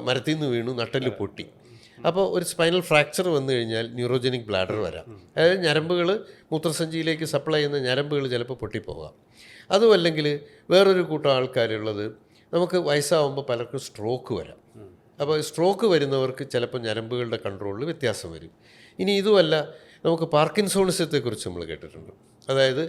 മരത്തിൽ നിന്ന് വീണു, നട്ടൽ പൊട്ടി. അപ്പോൾ ഒരു സ്പൈനൽ ഫ്രാക്ചർ വന്നു കഴിഞ്ഞാൽ ന്യൂറോജനിക് ബ്ലാഡർ വരാം. അതായത് ഞരമ്പുകൾ, മൂത്രസഞ്ചിയിലേക്ക് സപ്ലൈ ചെയ്യുന്ന ഞരമ്പുകൾ ചിലപ്പോൾ പൊട്ടിപ്പോകാം. അതുമല്ലെങ്കിൽ വേറൊരു കൂട്ടം ആൾക്കാരുള്ളത്, നമുക്ക് വയസ്സാവുമ്പോൾ പലർക്കും സ്ട്രോക്ക് വരാം. അപ്പോൾ സ്ട്രോക്ക് വരുന്നവർക്ക് ചിലപ്പോൾ ഞരമ്പുകളുടെ കൺട്രോളിൽ വ്യത്യാസം വരും. ഇനി ഇതുമല്ല, നമുക്ക് പാർക്കിൻസോണിസത്തെക്കുറിച്ച് നമ്മൾ കേട്ടിട്ടുണ്ട്. അതായത്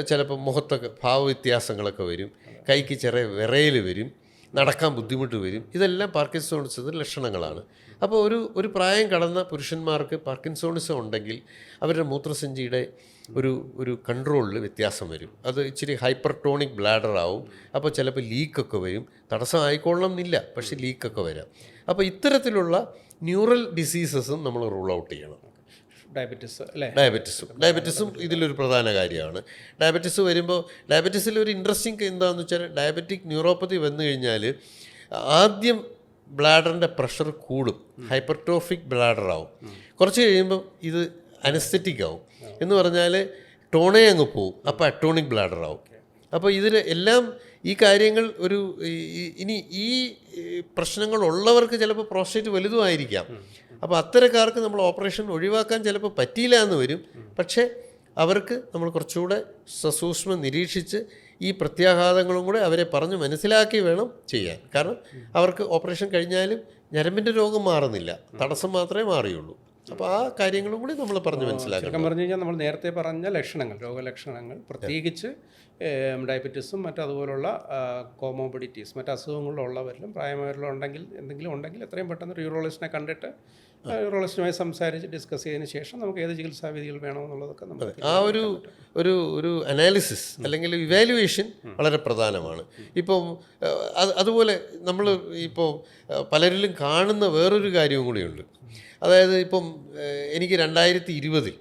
ചിലപ്പോൾ മുഖത്തൊക്കെ ഭാവവ്യത്യാസങ്ങളൊക്കെ വരും, കൈക്ക് ചെറിയ വിറയൽ വരും, നടക്കാൻ ബുദ്ധിമുട്ട് വരും. ഇതെല്ലാം പാർക്കിൻസോണിസത്തിൻ്റെ ലക്ഷണങ്ങളാണ്. അപ്പോൾ ഒരു പ്രായം കടന്ന പുരുഷന്മാർക്ക് പാർക്കിൻസോണിസം ഉണ്ടെങ്കിൽ അവരുടെ മൂത്രസഞ്ചിയുടെ ഒരു കൺട്രോളിൽ വ്യത്യാസം വരും. അത് ഇച്ചിരി ഹൈപ്പർടോണിക് ബ്ലാഡർ ആവും. അപ്പോൾ ചിലപ്പോൾ ലീക്കൊക്കെ വരും. തടസ്സം ആയിക്കൊള്ളണം എന്നില്ല, പക്ഷേ ലീക്കൊക്കെ വരാം. അപ്പോൾ ഇത്തരത്തിലുള്ള ന്യൂറൽ ഡിസീസസും നമ്മൾ റൂൾ ഔട്ട് ചെയ്യണം. ഡയബറ്റിസും ഇതിലൊരു പ്രധാന കാര്യമാണ്. ഡയബറ്റിസ് വരുമ്പോൾ, ഡയബറ്റിസിൽ ഒരു ഇൻട്രസ്റ്റിംഗ് എന്താണെന്ന് വെച്ചാൽ, ഡയബറ്റിക് ന്യൂറോപ്പതി വന്നു കഴിഞ്ഞാൽ ആദ്യം ബ്ലാഡറിൻ്റെ പ്രഷർ കൂടും, ഹൈപ്പർട്രോഫിക് ബ്ലാഡർ ആവും. കുറച്ച് കഴിയുമ്പോൾ ഇത് അനസ്തെറ്റിക് ആവും. എന്ന് പറഞ്ഞാൽ ടോണേ അങ്ങ് പോവും, അപ്പോൾ അറ്റോണിക് ബ്ലാഡർ ആവും. അപ്പോൾ ഇതിൽ എല്ലാം ഈ കാര്യങ്ങൾ ഇനി ഈ പ്രശ്നങ്ങളുള്ളവർക്ക് ചിലപ്പോൾ പ്രോസ്റ്റേറ്റ് വലുതുമായിരിക്കാം. അപ്പോൾ അത്തരക്കാർക്ക് നമ്മൾ ഓപ്പറേഷൻ ഒഴിവാക്കാൻ ചിലപ്പോൾ പറ്റിയില്ല എന്ന് വരും. പക്ഷേ അവർക്ക് നമ്മൾ കുറച്ചുകൂടെ സസൂക്ഷ്മം നിരീക്ഷിച്ച് ഈ പ്രത്യാഘാതങ്ങളും കൂടെ അവരെ പറഞ്ഞ് മനസ്സിലാക്കി വേണം ചെയ്യാൻ. കാരണം അവർക്ക് ഓപ്പറേഷൻ കഴിഞ്ഞാലും ഞരമ്പിൻ്റെ രോഗം മാറുന്നില്ല, തടസ്സം മാത്രമേ മാറിയുള്ളൂ. അപ്പോൾ ആ കാര്യങ്ങളും കൂടി നമ്മൾ പറഞ്ഞ് മനസ്സിലാക്കണം. പറഞ്ഞു കഴിഞ്ഞാൽ നമ്മൾ നേരത്തെ പറഞ്ഞ രോഗലക്ഷണങ്ങൾ പ്രത്യേകിച്ച് ഡയബറ്റീസും മറ്റതുപോലുള്ള കോമോബിഡിറ്റീസ്, മറ്റ് അസുഖങ്ങളുള്ളവരിലും പ്രായമായവരിലും എന്തെങ്കിലും ഉണ്ടെങ്കിൽ എത്രയും പെട്ടെന്ന് യൂറോളജിസ്റ്റിനെ കണ്ടിട്ട് യൂറോളജിസ്റ്റുമായി സംസാരിച്ച് ഡിസ്കസ് ചെയ്തതിന് ശേഷം നമുക്ക് ഏത് ചികിത്സാ വിധികൾ വേണമെന്നുള്ളതൊക്കെ നമുക്ക് ആ ഒരു അനാലിസിസ് അല്ലെങ്കിൽ ഇവാലുവേഷൻ വളരെ പ്രധാനമാണ്. ഇപ്പം അതുപോലെ നമ്മൾ ഇപ്പോൾ പലരിലും കാണുന്ന വേറൊരു കാര്യവും കൂടിയുണ്ട്. അതായത് ഇപ്പം എനിക്ക് 2020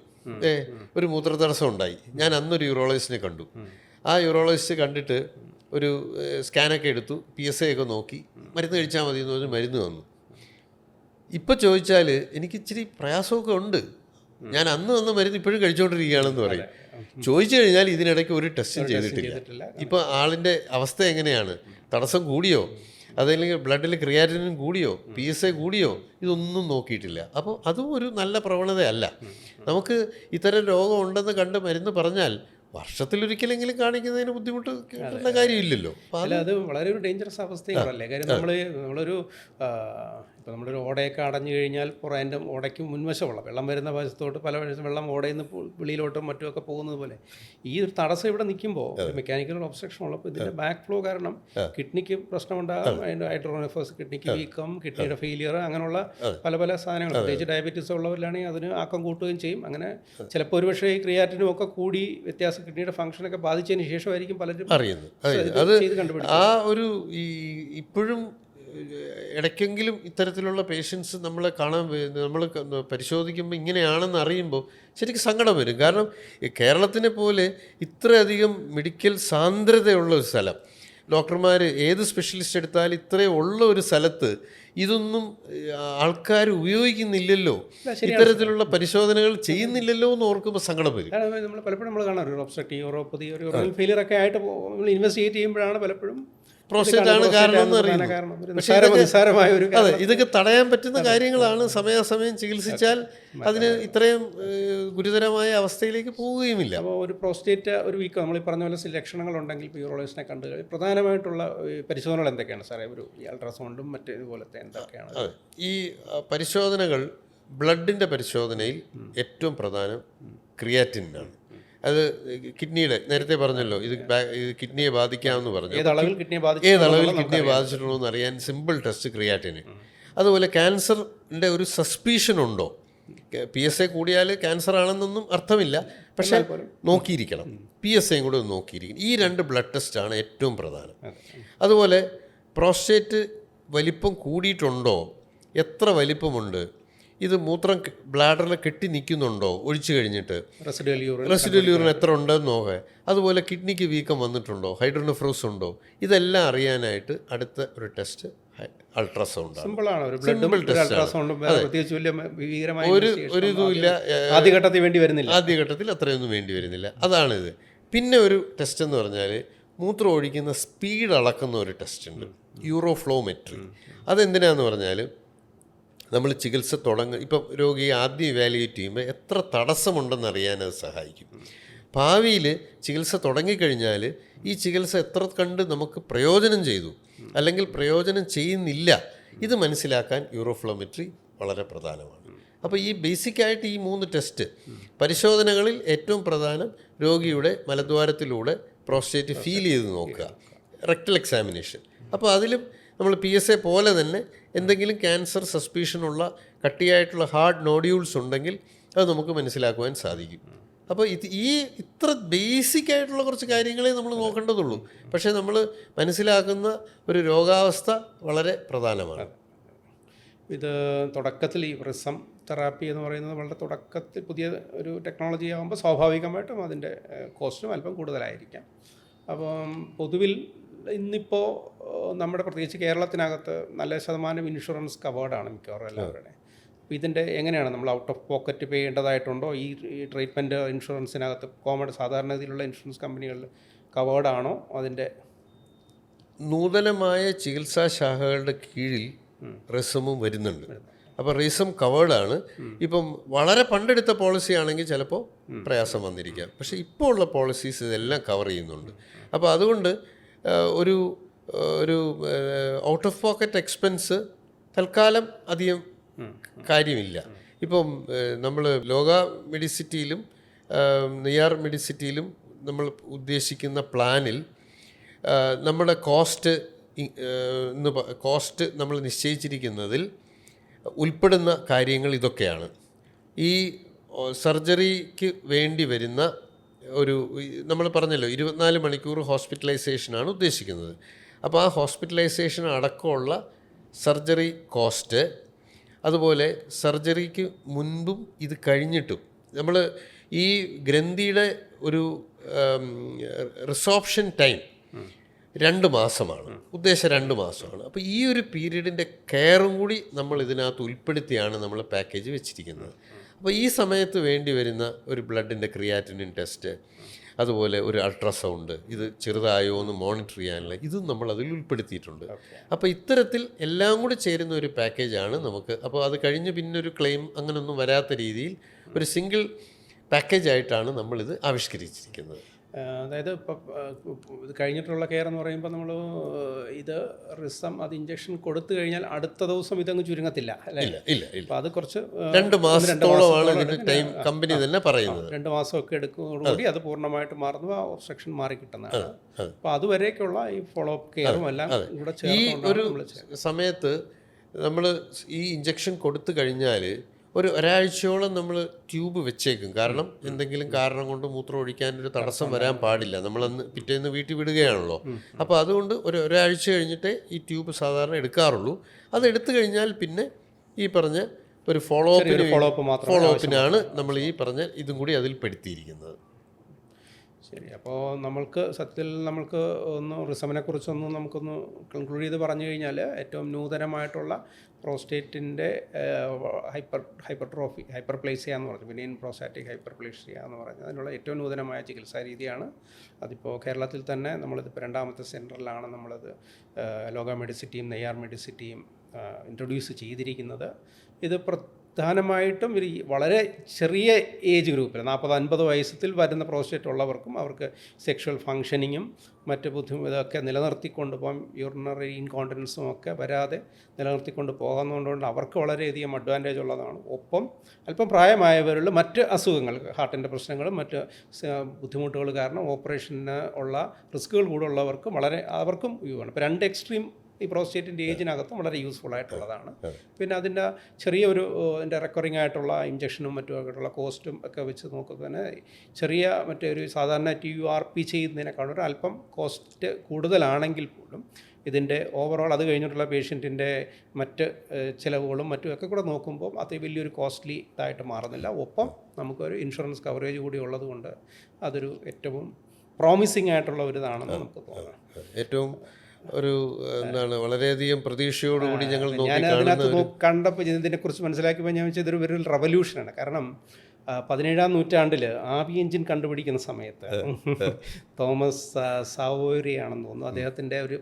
ഒരു മൂത്രതടസ്സം ഉണ്ടായി. ഞാൻ അന്നൊരു യൂറോളജിസ്റ്റിനെ കണ്ടു. ആ യൂറോളജിസ്റ്റ് കണ്ടിട്ട് ഒരു സ്കാനൊക്കെ എടുത്തു, PSA ഒക്കെ നോക്കി, മരുന്ന് കഴിച്ചാൽ മതി എന്ന് പറഞ്ഞ് മരുന്ന് തന്നു. ഇപ്പം ചോദിച്ചാൽ എനിക്ക് ഇച്ചിരി പ്രയാസമൊക്കെ ഉണ്ട്, ഞാൻ അന്ന് തന്ന മരുന്ന് ഇപ്പോഴും കഴിച്ചുകൊണ്ടിരിക്കുകയാണെന്ന് പറയും. ചോദിച്ചു കഴിഞ്ഞാൽ ഇതിനിടയ്ക്ക് ഒരു ടെസ്റ്റും ചെയ്തിട്ടില്ല. ഇപ്പോൾ ആളിൻ്റെ അവസ്ഥ എങ്ങനെയാണ്, തടസ്സം കൂടിയോ, അതല്ലെങ്കിൽ ബ്ലഡിൽ ക്രിയാറ്റിനും കൂടിയോ, PSA കൂടിയോ, ഇതൊന്നും നോക്കിയിട്ടില്ല. അപ്പോൾ അതും ഒരു നല്ല പ്രവണതയല്ല. നമുക്ക് ഇത്തരം രോഗം ഉണ്ടെന്ന് കണ്ട് മരുന്ന് പറഞ്ഞാൽ വർഷത്തിലൊരിക്കലെങ്കിലും കാണിക്കുന്നതിന് ബുദ്ധിമുട്ട് കിട്ടുന്ന കാര്യമില്ലല്ലോ. അല്ല, അത് വളരെ ഒരു ഡേഞ്ചറസ് അവസ്ഥകളല്ലേ. കാര്യം നമ്മളൊരു ഇപ്പോൾ നമ്മളൊരു ഓടയൊക്കെ അടഞ്ഞു കഴിഞ്ഞാൽ അതിൻ്റെ ഓടയ്ക്ക് മുൻവശമുള്ള വെള്ളം വരുന്ന വശത്തോട്ട് പല വശം വെള്ളം ഓടയിൽ നിന്ന് വെളിയിലോട്ടും മറ്റുമൊക്കെ പോകുന്നത് പോലെ ഈ ഒരു തടസ്സം ഇവിടെ നിൽക്കുമ്പോൾ മെക്കാനിക്കൽ ഒബ്സ്ട്രക്ഷൻ ഉള്ളപ്പോൾ ഇതിൻ്റെ ബാക്ക് ഫ്ലോ കാരണം കിഡ്നിക്ക് പ്രശ്നമുണ്ടാകും, അതിൻ്റെ ഹൈഡ്രോനെഫ്രോസിസ്, കിഡ്നിക്ക് വീക്കം, കിഡ്നിയുടെ ഫെയിലിയർ, അങ്ങനെയുള്ള പല പല സാധനങ്ങൾ. പ്രത്യേകിച്ച് ഡയബറ്റീസ് ഉള്ളവരിലാണെങ്കിൽ അതിന് ആക്കം കൂട്ടുകയും ചെയ്യും. അങ്ങനെ ചിലപ്പോൾ ഒരുപക്ഷേ ഈ ക്രിയാറ്റിനും ഒക്കെ കൂടി വ്യത്യാസം കിഡ്നിയുടെ ഫംഗ്ഷനൊക്കെ ബാധിച്ചതിന് ശേഷമായിരിക്കും പലരും അറിയുന്നത്. അത് ആ ഒരു ഇപ്പോഴും ഇടയ്ക്കെങ്കിലും ഇത്തരത്തിലുള്ള പേഷ്യൻസ് നമ്മളെ കാണാൻ, നമ്മൾ പരിശോധിക്കുമ്പോൾ ഇങ്ങനെയാണെന്ന് അറിയുമ്പോൾ ശരിക്കും സങ്കടം വരും. കാരണം കേരളത്തിനെ പോലെ ഇത്രയധികം മെഡിക്കൽ സാന്ദ്രതയുള്ള ഒരു സ്ഥലം, ഡോക്ടർമാർ ഏത് സ്പെഷ്യലിസ്റ്റ് എടുത്താലും ഇത്രയും ഉള്ള ഒരു സ്ഥലത്ത് ഇതൊന്നും ആൾക്കാർ ഉപയോഗിക്കുന്നില്ലല്ലോ, ഇത്തരത്തിലുള്ള പരിശോധനകൾ ചെയ്യുന്നില്ലല്ലോ എന്ന് ഓർക്കുമ്പോൾ സങ്കടം വരും. നമ്മൾ പലപ്പോഴും നമ്മൾ കാണാം ഒരു ഒബ്സ്ട്രക്റ്റീവ് യൂറോപ്പതി ഒരു ഫെയിലിയർ ഒക്കെ ആയിട്ട് നമ്മൾ ഇൻവെസ്റ്റിഗേറ്റ് ചെയ്യുമ്പോഴാണ് പലപ്പോഴും പ്രോസ്റ്റേറ്റ് ആണ് കാരണം എന്ന് അറിയുന്നു. പക്ഷേ അതെ, ഇതൊക്കെ തടയാൻ പറ്റുന്ന കാര്യങ്ങളാണ്. സമയാസമയം ചികിത്സിച്ചാൽ അതിന് ഇത്രയും ഗുരുതരമായ അവസ്ഥയിലേക്ക് പോവുകയുമില്ല. അപ്പോൾ ഒരു പ്രോസ്റ്റേറ്റ് ഒരു വീക്ക് നമ്മൾ ഈ പറഞ്ഞ പോലെ ലക്ഷണങ്ങളുണ്ടെങ്കിൽ ഇപ്പോൾ യൂറോളജിസ്റ്റിനെ കണ്ടു കഴിഞ്ഞാൽ പ്രധാനമായിട്ടുള്ള പരിശോധനകൾ എന്തൊക്കെയാണ് സാറേ? ഒരു അൾട്രാസൗണ്ടും മറ്റ് ഇതുപോലത്തെ എന്തൊക്കെയാണ്? അതെ, ഈ പരിശോധനകൾ ബ്ലഡിൻ്റെ പരിശോധനയിൽ ഏറ്റവും പ്രധാനം ക്രിയാറ്റിനാണ്. അത് കിഡ്നിയുടെ, നേരത്തെ പറഞ്ഞല്ലോ, ഇത് കിഡ്നിയെ ബാധിക്കാമെന്ന് പറഞ്ഞു. ഏത് അളവിൽ കിഡ്നിയെ ബാധിച്ചിട്ടുണ്ടോ എന്ന് അറിയാൻ സിമ്പിൾ ടെസ്റ്റ് ക്രിയാറ്റിന്. അതുപോലെ ക്യാൻസറിൻ്റെ ഒരു സസ്പീഷൻ ഉണ്ടോ, PSA കൂടിയാൽ ക്യാൻസർ ആണെന്നൊന്നും അർത്ഥമില്ല, പക്ഷേ നോക്കിയിരിക്കണം, PSAയും കൂടെ ഒന്ന് നോക്കിയിരിക്കണം. ഈ 2 ബ്ലഡ് ടെസ്റ്റാണ് ഏറ്റവും പ്രധാനം. അതുപോലെ പ്രോസ്റ്റേറ്റ് വലിപ്പം കൂടിയിട്ടുണ്ടോ, എത്ര വലിപ്പമുണ്ട്, ഇത് മൂത്രം ബ്ലാഡറിൽ കെട്ടി നിൽക്കുന്നുണ്ടോ ഒഴിച്ചു കഴിഞ്ഞിട്ട്, റെസിഡ്യുവൽ യൂറിൻ എത്ര ഉണ്ടെന്ന് നോക്കുക. അതുപോലെ കിഡ്നിക്ക് വീക്കം വന്നിട്ടുണ്ടോ, ഹൈഡ്രോനെഫ്രോസ് ഉണ്ടോ, ഇതെല്ലാം അറിയാനായിട്ട് അടുത്ത ഒരു ടെസ്റ്റ് അൾട്രാസൗണ്ട്. സിമ്പിൾ ഒരു ഇതുമില്ല, ആദ്യഘട്ടത്തിൽ അത്രയൊന്നും വേണ്ടി വരുന്നില്ല. അതാണിത്. പിന്നെ ഒരു ടെസ്റ്റ് എന്ന് പറഞ്ഞാൽ മൂത്രം ഒഴിക്കുന്ന സ്പീഡ് അളക്കുന്ന ഒരു ടെസ്റ്റ് ഉണ്ട്, യൂറോഫ്ലോമെട്രി. അതെന്തിനാന്ന് പറഞ്ഞാൽ നമ്മൾ ചികിത്സ ഇപ്പം രോഗിയെ ആദ്യം ഇവാലുവേറ്റ് ചെയ്യുമ്പോൾ എത്ര തടസ്സമുണ്ടെന്ന് അറിയാനത് സഹായിക്കും. ഭാവിയിൽ ചികിത്സ തുടങ്ങിക്കഴിഞ്ഞാൽ ഈ ചികിത്സ എത്ര കണ്ട് നമുക്ക് പ്രയോജനം ചെയ്തു അല്ലെങ്കിൽ പ്രയോജനം ചെയ്യുന്നില്ല, ഇത് മനസ്സിലാക്കാൻ യൂറോഫ്ലോമെട്രി വളരെ പ്രധാനമാണ്. അപ്പോൾ ഈ ബേസിക്കായിട്ട് ഈ 3 ടെസ്റ്റ് പരിശോധനകളിൽ ഏറ്റവും പ്രധാനം രോഗിയുടെ മലദ്വാരത്തിലൂടെ പ്രോസ്റ്റേറ്റ് ഫീൽ ചെയ്ത് നോക്കുക, റെക്ടൽ എക്സാമിനേഷൻ. അപ്പോൾ അതിലും നമ്മൾ PSA പോലെ തന്നെ എന്തെങ്കിലും ക്യാൻസർ സസ്പീഷനുള്ള കട്ടിയായിട്ടുള്ള ഹാർഡ് നോഡ്യൂൾസ് ഉണ്ടെങ്കിൽ അത് നമുക്ക് മനസ്സിലാക്കുവാൻ സാധിക്കും. അപ്പോൾ ഇത്ര ബേസിക് ആയിട്ടുള്ള കുറച്ച് കാര്യങ്ങളെ നമ്മൾ നോക്കേണ്ടതുള്ളൂ. പക്ഷേ നമ്മൾ മനസ്സിലാക്കുന്ന ഒരു രോഗാവസ്ഥ വളരെ പ്രധാനമാണ്. ഇത് തുടക്കത്തിൽ ഈ റിസം തെറാപ്പി എന്ന് പറയുന്നത് വളരെ തുടക്കത്തിൽ പുതിയ ഒരു ടെക്നോളജി ആകുമ്പോൾ സ്വാഭാവികമായിട്ടും അതിൻ്റെ കോസ്റ്റും അല്പം കൂടുതലായിരിക്കാം. അപ്പം പൊതുവിൽ ഇന്നിപ്പോൾ നമ്മുടെ പ്രത്യേകിച്ച് കേരളത്തിനകത്ത് നല്ല ശതമാനം ഇൻഷുറൻസ് കവേർഡാണ് മിക്കവാറും എല്ലാവരുടെയും. അപ്പോൾ ഇതിൻ്റെ എങ്ങനെയാണ് നമ്മൾ ഔട്ട് ഓഫ് പോക്കറ്റ് പേ ചെയ്യേണ്ടതായിട്ടുണ്ടോ? ഈ ട്രീറ്റ്മെൻറ്റ് ഇൻഷുറൻസിനകത്ത് സാധാരണ രീതിയിലുള്ള ഇൻഷുറൻസ് കമ്പനികളിൽ കവേർഡാണോ? അതിൻ്റെ നൂതനമായ ചികിത്സാ ശാഖകളുടെ കീഴിൽ റിസമും വരുന്നുണ്ട്. അപ്പോൾ റിസം കവേർഡാണ്. ഇപ്പം വളരെ പണ്ടെടുത്ത പോളിസി ആണെങ്കിൽ ചിലപ്പോൾ പ്രയാസം വന്നിരിക്കാം, പക്ഷേ ഇപ്പോൾ ഉള്ള പോളിസീസ് ഇതെല്ലാം കവർ ചെയ്യുന്നുണ്ട്. അപ്പോൾ അതുകൊണ്ട് ഒരു ഔട്ട് ഓഫ് പോക്കറ്റ് എക്സ്പെൻസ് തൽക്കാലം അധികം കാര്യമില്ല. ഇപ്പം നമ്മൾ ലോക മെഡിസിറ്റിയിലും നെയ്യാർ മെഡിസിറ്റിയിലും നമ്മൾ ഉദ്ദേശിക്കുന്ന പ്ലാനിൽ നമ്മുടെ കോസ്റ്റ് നമ്മൾ നിശ്ചയിച്ചിരിക്കുന്നതിൽ ഉൾപ്പെടുന്ന കാര്യങ്ങൾ ഇതൊക്കെയാണ്. ഈ സർജറിക്ക് വേണ്ടി വരുന്ന ഒരു നമ്മൾ പറഞ്ഞല്ലോ 24 മണിക്കൂർ ഹോസ്പിറ്റലൈസേഷനാണ് ഉദ്ദേശിക്കുന്നത്. അപ്പോൾ ആ ഹോസ്പിറ്റലൈസേഷൻ അടക്കമുള്ള സർജറി കോസ്റ്റ്, അതുപോലെ സർജറിക്ക് മുൻപും ഇത് കഴിഞ്ഞിട്ടും നമ്മൾ ഈ ഗ്രന്ഥിയുടെ ഒരു റിസോപ്ഷൻ ടൈം 2 മാസമാണ്, ഉദ്ദേശം 2 മാസമാണ്. അപ്പോൾ ഈ ഒരു പീരീഡിൻ്റെ കെയറും കൂടി നമ്മൾ ഇതിനകത്ത് ഉൾപ്പെടുത്തിയാണ് നമ്മൾ പാക്കേജ് വെച്ചിരിക്കുന്നത്. അപ്പോൾ ഈ സമയത്ത് വേണ്ടി വരുന്ന ഒരു ബ്ലഡിൻ്റെ ക്രിയാറ്റിനിൻ ടെസ്റ്റ്, അതുപോലെ ഒരു അൾട്രാസൗണ്ട്, ഇത് ചെറുതായോ എന്ന് മോണിറ്റർ ചെയ്യാനുള്ള ഇതും നമ്മൾ അതിൽ ഉൾപ്പെടുത്തിയിട്ടുണ്ട്. അപ്പോൾ ഇത്തരത്തിൽ എല്ലാം കൂടി ചേരുന്ന ഒരു പാക്കേജാണ് നമുക്ക്. അപ്പോൾ അത് കഴിഞ്ഞ് പിന്നെ ഒരു ക്ലെയിം അങ്ങനെയൊന്നും വരാത്ത രീതിയിൽ ഒരു സിംഗിൾ പാക്കേജായിട്ടാണ് നമ്മളിത് ആവിഷ്കരിച്ചിരിക്കുന്നത്. അതായത് ഇപ്പോൾ ഇത് കഴിഞ്ഞിട്ടുള്ള കെയർ എന്ന് പറയുമ്പോൾ നമ്മൾ ഇത് റിസം അത് ഇഞ്ചക്ഷൻ കൊടുത്തു കഴിഞ്ഞാൽ അടുത്ത ദിവസം ഇതങ്ങ് ചുരുങ്ങത്തില്ല അല്ലേ? ഇല്ല. അപ്പോൾ അത് കുറച്ച് 2 മാസത്തോളമാണ് ഇതിൻ്റെ ടൈം കമ്പനി തന്നെ പറയുന്നത്. 2 മാസമൊക്കെ എടുക്കുന്നതോടുകൂടി അത് പൂർണ്ണമായിട്ട് മാറുന്നു, ആ ഒബ്സ്ട്രക്ഷൻ മാറി കിട്ടുന്നതാണ്. അപ്പോൾ അതുവരേക്കുള്ള ഈ ഫോളോ അപ്പ് കെയറും എല്ലാം ഇവിടെ ഈ ഒരു സമയത്ത് നമ്മൾ ഈ ഇഞ്ചക്ഷൻ കൊടുത്തു കഴിഞ്ഞാൽ ഒരാഴ്ചയോളം നമ്മൾ ട്യൂബ് വെച്ചേക്കും. കാരണം എന്തെങ്കിലും കാരണം കൊണ്ട് മൂത്രം ഒഴിക്കാനൊരു തടസ്സം വരാൻ പാടില്ല. നമ്മളന്ന് പിറ്റേന്ന് വീട്ടിൽ വിടുകയാണല്ലോ. അപ്പോൾ അതുകൊണ്ട് ഒരാഴ്ച കഴിഞ്ഞിട്ടേ ഈ ട്യൂബ് സാധാരണ എടുക്കാറുള്ളൂ. അത് എടുത്തു കഴിഞ്ഞാൽ പിന്നെ ഈ പറഞ്ഞ ഒരു ഫോളോ അപ്പിനാണ് നമ്മൾ ഈ പറഞ്ഞ ഇതും കൂടി അതിൽ പെടുത്തിയിരിക്കുന്നത്. ശരി. അപ്പോൾ നമ്മൾക്ക് ഒന്ന് റിസമിനെ കുറിച്ചൊന്നും നമുക്കൊന്ന് കൺക്ലൂഡ് ചെയ്ത് പറഞ്ഞു കഴിഞ്ഞാൽ ഏറ്റവും നൂതനമായിട്ടുള്ള പ്രോസ്റ്റേറ്റിൻ്റെ ഹൈപ്പർപ്ലേസിയ എന്ന് പറഞ്ഞു, ബെനിയൻ പ്രോസ്റ്റാറ്റിക് ഹൈപ്പർപ്ലേസിയ എന്ന് പറഞ്ഞത് അതിനുള്ള ഏറ്റവും നൂതനമായ ചികിത്സാ രീതിയാണ്. അതിപ്പോൾ കേരളത്തിൽ തന്നെ നമ്മളിതിപ്പോൾ 2ാമത്തെ സെൻറ്ററിലാണ് നമ്മളത് ലോക മെഡിസിറ്റിയും നെയ്യാർ മെഡിസിറ്റിയും ഇൻട്രൊഡ്യൂസ് ചെയ്തിരിക്കുന്നത്. ഇത് പ്രധാനമായിട്ടും ഒരു വളരെ ചെറിയ ഏജ് ഗ്രൂപ്പിൽ 40-50 വയസ്സിൽ വരുന്ന പ്രോസ്റ്റേറ്റ് ഉള്ളവർക്കും അവർക്ക് സെക്ഷൽ ഫങ്ഷനിങ്ങും മറ്റ് ഇതൊക്കെ നിലനിർത്തിക്കൊണ്ട് പോകാൻ, യൂറിനറി ഇൻകോണ്ടിനൻസും ഒക്കെ വരാതെ നിലനിർത്തിക്കൊണ്ട് പോകുന്നതുകൊണ്ട് അവർക്ക് വളരെയധികം അഡ്വാൻറ്റേജ് ഉള്ളതാണ്. ഒപ്പം അല്പം പ്രായമായവരിൽ മറ്റ് അസുഖങ്ങൾ, ഹാർട്ടിൻ്റെ പ്രശ്നങ്ങളും മറ്റ് ബുദ്ധിമുട്ടുകൾ കാരണം ഓപ്പറേഷന് ഉള്ള റിസ്കുകൾ കൂടെ ഉള്ളവർക്ക് അവർക്കും യൂവാണ്. ഇപ്പോൾ 2 എക്സ്ട്രീം ഈ പ്രോസ്റ്റേറ്റിൻ്റെ ഏജിനകത്തും വളരെ യൂസ്ഫുൾ ആയിട്ടുള്ളതാണ്. പിന്നെ അതിൻ്റെ ചെറിയൊരു അതിൻ്റെ റെക്കറിങ് ആയിട്ടുള്ള ഇഞ്ചക്ഷനും മറ്റുമായിട്ടുള്ള കോസ്റ്റും ഒക്കെ വെച്ച് നോക്കുമ്പോൾ തന്നെ ചെറിയ മറ്റൊരു സാധാരണ TURP ചെയ്യുന്നതിനേക്കാളും ഒരു അല്പം കോസ്റ്റ് കൂടുതലാണെങ്കിൽ പോലും ഇതിൻ്റെ ഓവറോൾ അത് കഴിഞ്ഞിട്ടുള്ള പേഷ്യൻറ്റിൻ്റെ മറ്റ് ചിലവുകളും മറ്റും ഒക്കെ കൂടെ നോക്കുമ്പോൾ അത് വലിയൊരു കോസ്റ്റ്ലി ഇതായിട്ട് മാറുന്നില്ല. ഒപ്പം നമുക്കൊരു ഇൻഷുറൻസ് കവറേജ് കൂടി ഉള്ളതുകൊണ്ട് അതൊരു ഏറ്റവും പ്രോമിസിങ് ആയിട്ടുള്ള ഒരു ഇതാണെന്ന് നമുക്ക് തോന്നാം. ഏറ്റവും ഒരു എന്താണ് വളരെയധികം പ്രതീക്ഷയോടുകൂടി ഞങ്ങൾ അതിനകത്ത് കണ്ടപ്പോൾ ഇതിനെക്കുറിച്ച് മനസ്സിലാക്കിയപ്പോൾ ഞാൻ വെച്ചാൽ ഇതൊരു ഒരു റവല്യൂഷനാണ്. കാരണം 17-ാം നൂറ്റാണ്ടിൽ ആവി എഞ്ചിൻ കണ്ടുപിടിക്കുന്ന സമയത്ത് തോമസ് സാവോറിയാണെന്ന് തോന്നുന്നു, അദ്ദേഹത്തിൻ്റെ ഒരു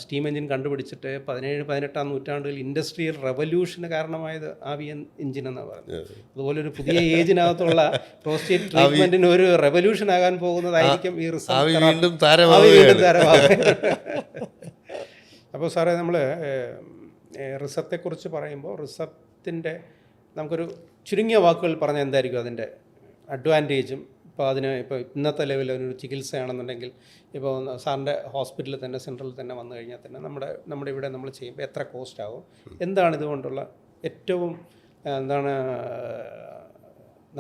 സ്റ്റീം എഞ്ചിൻ കണ്ടുപിടിച്ചിട്ട് 17-18-ാം നൂറ്റാണ്ടിൽ ഇൻഡസ്ട്രിയൽ റവല്യൂഷന് കാരണമായത് ആവി എഞ്ചിൻ എന്നാണ് പറഞ്ഞത്. അതുപോലെ ഒരു പുതിയ ഏജിനകത്തുള്ള പ്രോസ്റ്റേറ്റ് ട്രീറ്റ്മെൻറ്റിന് ഒരു റവല്യൂഷൻ ആകാൻ പോകുന്നതായിരിക്കും ഈ വീണ്ടും താരമാകും. അപ്പോൾ സാറേ, നമ്മൾ റിസപ്റ്റെക്കുറിച്ച് പറയുമ്പോൾ റിസപ്റ്റിൻ്റെ നമുക്കൊരു ചുരുങ്ങിയ വാക്കുകൾ പറഞ്ഞാൽ എന്തായിരിക്കും അതിൻ്റെ അഡ്വാൻറ്റേജും? ഇപ്പോൾ ഇന്നത്തെ ലെവലിൽ ഒരു ചികിത്സയാണെന്നുണ്ടെങ്കിൽ ഇപ്പോൾ സാറിൻ്റെ ഹോസ്പിറ്റലിൽ തന്നെ സെൻട്രലിൽ തന്നെ വന്നു കഴിഞ്ഞാൽ തന്നെ നമ്മുടെ ഇവിടെ നമ്മൾ ചെയ്യുമ്പോൾ എത്ര കോസ്റ്റ് ആകും, എന്താണ് ഇതുകൊണ്ടുള്ള ഏറ്റവും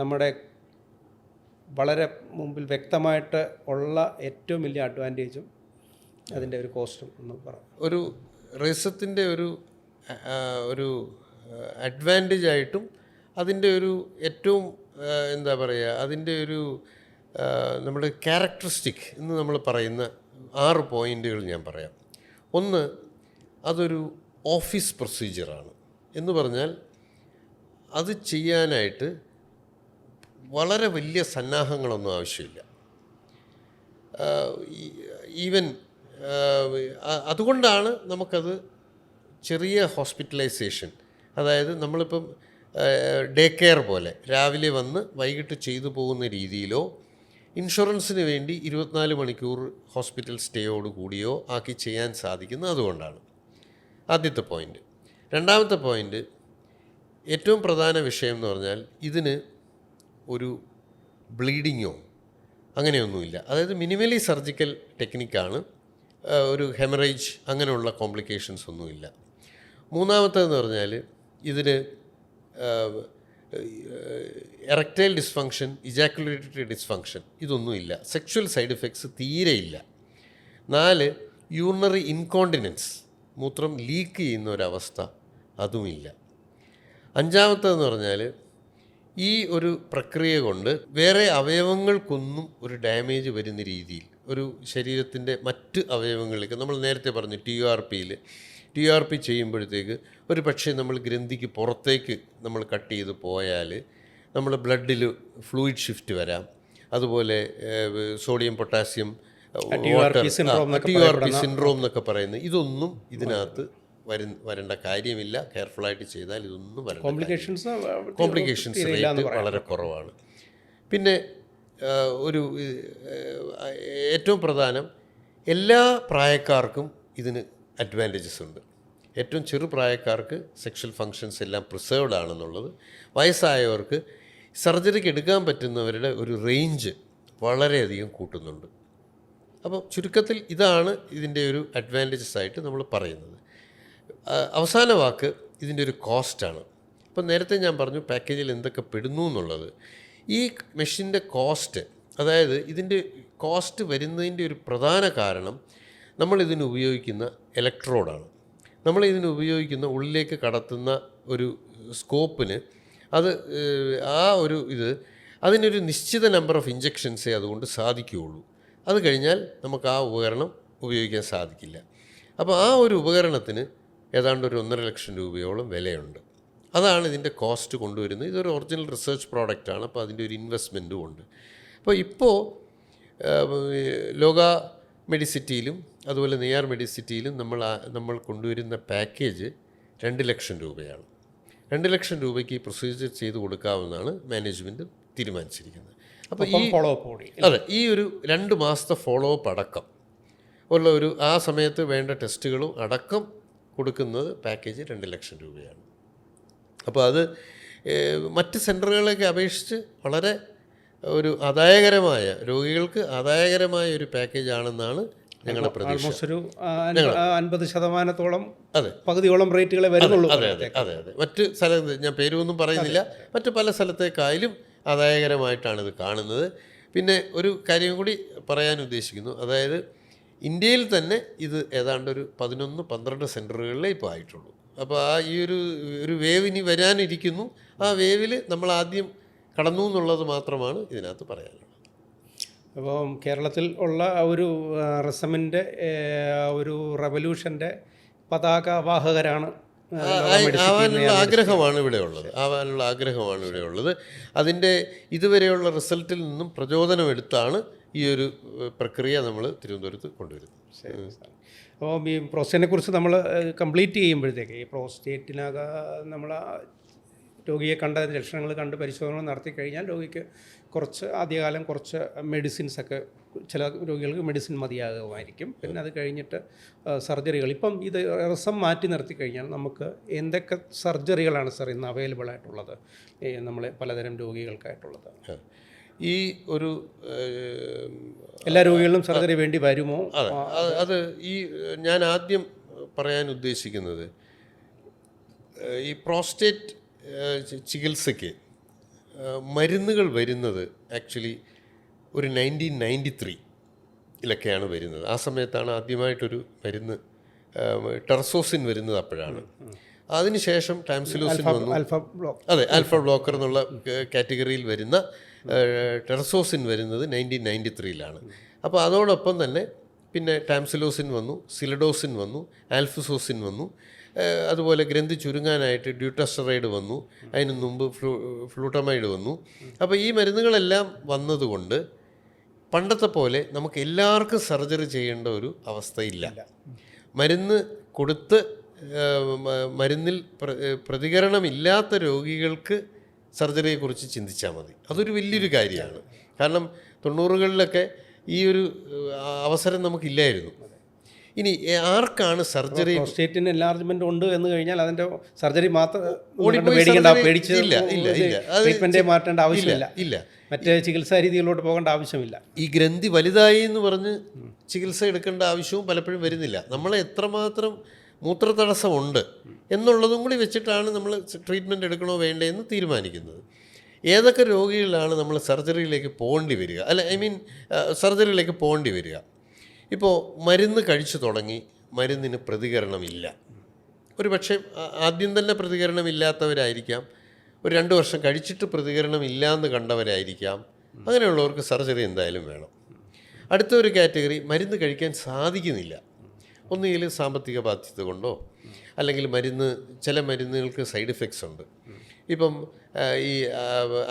നമ്മുടെ വളരെ മുമ്പിൽ വ്യക്തമായിട്ട് ഉള്ള ഏറ്റവും വലിയ അഡ്വാൻറ്റേജും അതിൻ്റെ ഒരു കോസ്റ്റും ഒന്ന് പറയാം. ഒരു റിസത്തിൻ്റെ ഒരു അഡ്വാൻറ്റേജ് ആയിട്ടും അതിൻ്റെ ഒരു ഏറ്റവും എന്താ പറയുക, അതിൻ്റെ ഒരു നമ്മുടെ ക്യാരക്ടറിസ്റ്റിക് എന്ന് നമ്മൾ പറയുന്ന 6 പോയിൻ്റുകൾ ഞാൻ പറയാം. ഒന്ന്, അതൊരു ഓഫീസ് പ്രൊസീജിയറാണ്. എന്ന് പറഞ്ഞാൽ അത് ചെയ്യാനായിട്ട് വളരെ വലിയ സന്നാഹങ്ങളൊന്നും ആവശ്യമില്ല. ഈവൻ അതുകൊണ്ടാണ് നമുക്കത് ചെറിയ ഹോസ്പിറ്റലൈസേഷൻ, അതായത് നമ്മളിപ്പം ഡേ കെയർ പോലെ രാവിലെ വന്ന് വൈകിട്ട് ചെയ്തു പോകുന്ന രീതിയിലോ ഇൻഷുറൻസിന് വേണ്ടി 24 മണിക്കൂർ ഹോസ്പിറ്റൽ സ്റ്റേയോട് കൂടിയോ ആക്കി ചെയ്യാൻ സാധിക്കുന്നത് അതുകൊണ്ടാണ്. ആദ്യത്തെ പോയിൻ്റ്. രണ്ടാമത്തെ പോയിൻ്റ്, ഏറ്റവും പ്രധാന വിഷയം എന്ന് പറഞ്ഞാൽ ഇതിന് ഒരു ബ്ലീഡിങ്ങോ അങ്ങനെയൊന്നുമില്ല. അതായത് മിനിമലി സർജിക്കൽ ടെക്നിക്കാണ്. ഒരു ഹെമറേജ് അങ്ങനെയുള്ള കോംപ്ലിക്കേഷൻസ് ഒന്നുമില്ല. മൂന്നാമത്തേതെന്ന് പറഞ്ഞാൽ ഇതിന് എറക്ടൈൽ ഡിസ്ഫങ്ഷൻ, ഇജാക്കുലേറ്ററി ഡിസ്ഫങ്ഷൻ ഇതൊന്നുമില്ല. സെക്ഷൽ സൈഡ് എഫക്ട്സ് തീരെയില്ല. 4 യൂറിനറി ഇൻകോണ്ടിനൻസ്, മൂത്രം ലീക്ക് ചെയ്യുന്ന ഒരവസ്ഥ അതുമില്ല. 5-മത്തേതെന്ന് പറഞ്ഞാൽ ഈ ഒരു പ്രക്രിയ കൊണ്ട് വേറെ അവയവങ്ങൾക്കൊന്നും ഒരു ഡാമേജ് വരുന്ന രീതിയിൽ ഒരു ശരീരത്തിൻ്റെ മറ്റ് അവയവങ്ങളിലേക്ക്, നമ്മൾ നേരത്തെ പറഞ്ഞു ടി ആർ പി ചെയ്യുമ്പോഴത്തേക്ക് ഒരു പക്ഷേ നമ്മൾ ഗ്രന്ഥിക്ക് പുറത്തേക്ക് നമ്മൾ കട്ട് ചെയ്ത് പോയാൽ നമ്മുടെ ബ്ലഡിൽ ഫ്ലൂയിഡ് ഷിഫ്റ്റ് വരാം. അതുപോലെ സോഡിയം പൊട്ടാസ്യം TURP സിൻഡ്രോം എന്നൊക്കെ പറയുന്നത് ഇതൊന്നും ഇതിനകത്ത് വരേണ്ട കാര്യമില്ല. കെയർഫുള്ളായിട്ട് ചെയ്താൽ ഇതൊന്നും വരേണ്ട കോംപ്ലിക്കേഷൻസ് റേറ്റ് വളരെ കുറവാണ്. പിന്നെ ഒരു ഏറ്റവും പ്രധാനം, എല്ലാ പ്രായക്കാർക്കും ഇതിന് അഡ്വാൻറ്റേജസ് ഉണ്ട്. ഏറ്റവും ചെറുപ്രായക്കാർക്ക് സെക്ഷൽ ഫങ്ഷൻസ് എല്ലാം പ്രിസേർവ്ഡ് ആണെന്നുള്ളത്, വയസ്സായവർക്ക് സർജറിക്ക് എടുക്കാൻ പറ്റുന്നവരുടെ ഒരു റേഞ്ച് വളരെയധികം കൂട്ടുന്നുണ്ട്. അപ്പോൾ ചുരുക്കത്തിൽ ഇതാണ് ഇതിൻ്റെ ഒരു അഡ്വാൻറ്റേജസ് ആയിട്ട് നമ്മൾ പറയുന്നത്. അവസാന വാക്ക് ഇതിൻ്റെ ഒരു കോസ്റ്റാണ്. ഇപ്പം നേരത്തെ ഞാൻ പറഞ്ഞു പാക്കേജിൽ എന്തൊക്കെ പെടുന്നു എന്നുള്ളത്. ഈ മെഷീൻ്റെ കോസ്റ്റ്, അതായത് ഇതിൻ്റെ കോസ്റ്റ് വരുന്നതിൻ്റെ ഒരു പ്രധാന കാരണം നമ്മളിതിന് ഉപയോഗിക്കുന്ന ഇലക്ട്രോഡാണ്. നമ്മളിതിന് ഉപയോഗിക്കുന്ന ഉള്ളിലേക്ക് കടത്തുന്ന ഒരു സ്കോപ്പിന് അത് അതിനൊരു നിശ്ചിത നമ്പർ ഓഫ് ഇഞ്ചക്ഷൻസേ അതുകൊണ്ട് സാധിക്കുകയുള്ളൂ. അത് കഴിഞ്ഞാൽ നമുക്ക് ആ ഉപകരണം ഉപയോഗിക്കാൻ സാധിക്കില്ല. അപ്പോൾ ആ ഒരു ഉപകരണത്തിന് ഏതാണ്ട് ഒരു 1.5 ലക്ഷം രൂപയോളം വിലയുണ്ട്. അതാണ് ഇതിൻ്റെ കോസ്റ്റ് കൊണ്ടുവരുന്നത്. ഇതൊരു ഒറിജിനൽ റിസർച്ച് പ്രോഡക്റ്റാണ്. അപ്പോൾ അതിൻ്റെ ഒരു ഇൻവെസ്റ്റ്മെൻറ്റും ഉണ്ട്. അപ്പോൾ ഇപ്പോൾ ലോക മെഡിസിറ്റിയിലും അതുപോലെ നെയ്യാർ മെഡിസിറ്റിയിലും നമ്മൾ കൊണ്ടുവരുന്ന പാക്കേജ് 2 ലക്ഷം രൂപയാണ്. 2 ലക്ഷം രൂപയ്ക്ക് ഈ പ്രൊസീജിയർ ചെയ്ത് കൊടുക്കാമെന്നാണ് മാനേജ്മെൻറ്റ് തീരുമാനിച്ചിരിക്കുന്നത്. അപ്പോൾ ഈ ഒരു 2 മാസത്തെ ഫോളോ അപ്പ് അടക്കം ഉള്ള ആ സമയത്ത് വേണ്ട ടെസ്റ്റുകളും അടക്കം കൊടുക്കുന്നത് പാക്കേജ് 2 ലക്ഷം രൂപയാണ്. അപ്പോൾ അത് മറ്റ് സെൻറ്ററുകളെയൊക്കെ അപേക്ഷിച്ച് വളരെ ഒരു ആദായകരമായ, രോഗികൾക്ക് ആദായകരമായ ഒരു പാക്കേജ് ആണെന്നാണ് ഞങ്ങളുടെ പ്രതീക്ഷ. ഒരു 50% അതെ, പകുതിയോളം റേറ്റുകളെ വരുന്നുള്ളൂ. അതെ. മറ്റ് സ്ഥലത്ത് ഞാൻ പേരൊന്നും പറയുന്നില്ല, മറ്റ് പല സ്ഥലത്തേക്കായാലും ആദായകരമായിട്ടാണ് ഇത് കാണുന്നത്. പിന്നെ ഒരു കാര്യം കൂടി പറയാൻ ഉദ്ദേശിക്കുന്നു. അതായത് ഇന്ത്യയിൽ തന്നെ ഇത് ഏതാണ്ട് ഒരു 11-12 സെൻറ്ററുകളിലേ ഇപ്പോൾ ആയിട്ടുള്ളൂ. അപ്പോൾ ഈ ഒരു വേവ് ഇനി വരാനിരിക്കുന്നു. ആ വേവിൽ നമ്മൾ ആദ്യം കടന്നു എന്നുള്ളത് മാത്രമാണ് ഇതിനകത്ത് പറയാനുള്ളത്. അപ്പോൾ കേരളത്തിൽ ഉള്ള ഒരു റെസമിൻ്റെ ഒരു റെവല്യൂഷൻ്റെ പതാകവാഹകരാണ്. ആവാനുള്ള ആഗ്രഹമാണ് ഇവിടെ ഉള്ളത്. അതിൻ്റെ ഇതുവരെയുള്ള റിസൾട്ടിൽ നിന്നും പ്രചോദനമെടുത്താണ് ഈ ഒരു പ്രക്രിയ നമ്മൾ തിരുവനന്തപുരത്ത് കൊണ്ടുവരുന്നത്. അപ്പോൾ ഈ പ്രോസ്റ്റേറ്റിനെ കുറിച്ച് നമ്മൾ കംപ്ലീറ്റ് ചെയ്യുമ്പോഴത്തേക്ക് ഈ പ്രോസ്റ്റേറ്റിനക നമ്മൾ രോഗിയെ കണ്ട ലക്ഷണങ്ങൾ കണ്ട് പരിശോധനകൾ നടത്തി കഴിഞ്ഞാൽ രോഗിക്ക് ആദ്യകാലം കുറച്ച് മെഡിസിൻസൊക്കെ, ചില രോഗികൾക്ക് മെഡിസിൻ മതിയാകുമായിരിക്കും. പിന്നെ അത് കഴിഞ്ഞിട്ട് സർജറികൾ. ഇപ്പം ഇത് റസം മാറ്റി നിർത്തി കഴിഞ്ഞാൽ നമുക്ക് എന്തൊക്കെ സർജറികളാണ് സാർ ഇന്ന് അവൈലബിൾ ആയിട്ടുള്ളത് നമ്മളെ പലതരം രോഗികൾക്കായിട്ടുള്ളത്? ഈ ഒരു എല്ലാ രോഗികളിലും സർജറി വേണ്ടി വരുമോ? അത് ഞാൻ ആദ്യം പറയാൻ ഉദ്ദേശിക്കുന്നത്, ഈ പ്രോസ്റ്റേറ്റ് ചികിത്സയ്ക്ക് മരുന്നുകൾ വരുന്നത് ആക്ച്വലി ഒരു 1993 വരുന്നത്. ആ സമയത്താണ് ആദ്യമായിട്ടൊരു മരുന്ന് ടെർസോസിൻ വരുന്നത്. അപ്പോഴാണ്. അതിനുശേഷം ടാംസിലോസിൻ വന്നു. അതെ, ആൽഫ ബ്ലോക്കർ എന്നുള്ള കാറ്റഗറിയിൽ വരുന്ന ടെർസോസിൻ വരുന്നത് 1993. അപ്പോൾ അതോടൊപ്പം തന്നെ പിന്നെ ടാംസിലോസിൻ വന്നു, സിലഡോസിൻ വന്നു, ആൽഫസോസിൻ വന്നു. അതുപോലെ ഗ്രന്ഥി ചുരുങ്ങാനായിട്ട് ഡ്യൂട്ടസ്റ്ററൈഡ് വന്നു. അതിന് മുമ്പ് ഫ്ലൂട്ടമൈഡ് വന്നു. അപ്പോൾ ഈ മരുന്നുകളെല്ലാം വന്നതുകൊണ്ട് പണ്ടത്തെ പോലെ നമുക്ക് എല്ലാവർക്കും സർജറി ചെയ്യേണ്ട ഒരു അവസ്ഥയില്ല. മരുന്ന് കൊടുത്ത് മരുന്നിൽ പ്രതികരണമില്ലാത്ത രോഗികൾക്ക് സർജറിയെക്കുറിച്ച് ചിന്തിച്ചാൽ മതി. അതൊരു വലിയൊരു കാര്യമാണ്. കാരണം 90കളിലൊക്കെ ഈ ഒരു അവസരം നമുക്കില്ലായിരുന്നു. ഇനി ആർക്കാണ് സർജറി? പ്രോസ്റ്റേറ്റിന് എൻലാർജ്മെന്റ് ഉണ്ട് എന്ന് കഴിഞ്ഞാൽ അതിന്റെ സർജറി മാത്രം മാറ്റേണ്ട ആവശ്യമില്ല. മറ്റ് ചികിത്സാ രീതികളിലോട്ട് പോകേണ്ട ആവശ്യമില്ല. ഈ ഗ്രന്ഥി വലുതായി എന്ന് പറഞ്ഞ് ചികിത്സ എടുക്കേണ്ട ആവശ്യവും പലപ്പോഴും വരുന്നില്ല. നമ്മളെ എത്രമാത്രം മൂത്രതടസ്സമുണ്ട് എന്നുള്ളതും കൂടി വെച്ചിട്ടാണ് നമ്മൾ ട്രീറ്റ്മെൻറ്റ് എടുക്കണോ വേണ്ടേ എന്ന് തീരുമാനിക്കുന്നത്. ഏതൊക്കെ രോഗികളിലാണ് നമ്മൾ സർജറിയിലേക്ക് പോകേണ്ടി വരിക, സർജറിയിലേക്ക് പോകേണ്ടി വരിക? ഇപ്പോൾ മരുന്ന് കഴിച്ചു തുടങ്ങി, മരുന്നിന് പ്രതികരണമില്ല. ഒരു പക്ഷേ ആദ്യം തന്നെ പ്രതികരണമില്ലാത്തവരായിരിക്കാം, ഒരു 2 വർഷം കഴിച്ചിട്ട് പ്രതികരണമില്ലാന്ന് കണ്ടവരായിരിക്കാം. അങ്ങനെയുള്ളവർക്ക് സർജറി എന്തായാലും വേണം. അടുത്ത ഒരു കാറ്റഗറി മരുന്ന് കഴിക്കാൻ സാധിക്കുന്നില്ല. ഒന്നുകിൽ സാമ്പത്തിക ബാധ്യത കൊണ്ടോ, അല്ലെങ്കിൽ ചില മരുന്നുകൾക്ക് സൈഡ് എഫക്ട്സ് ഉണ്ട്. ഇപ്പം ഈ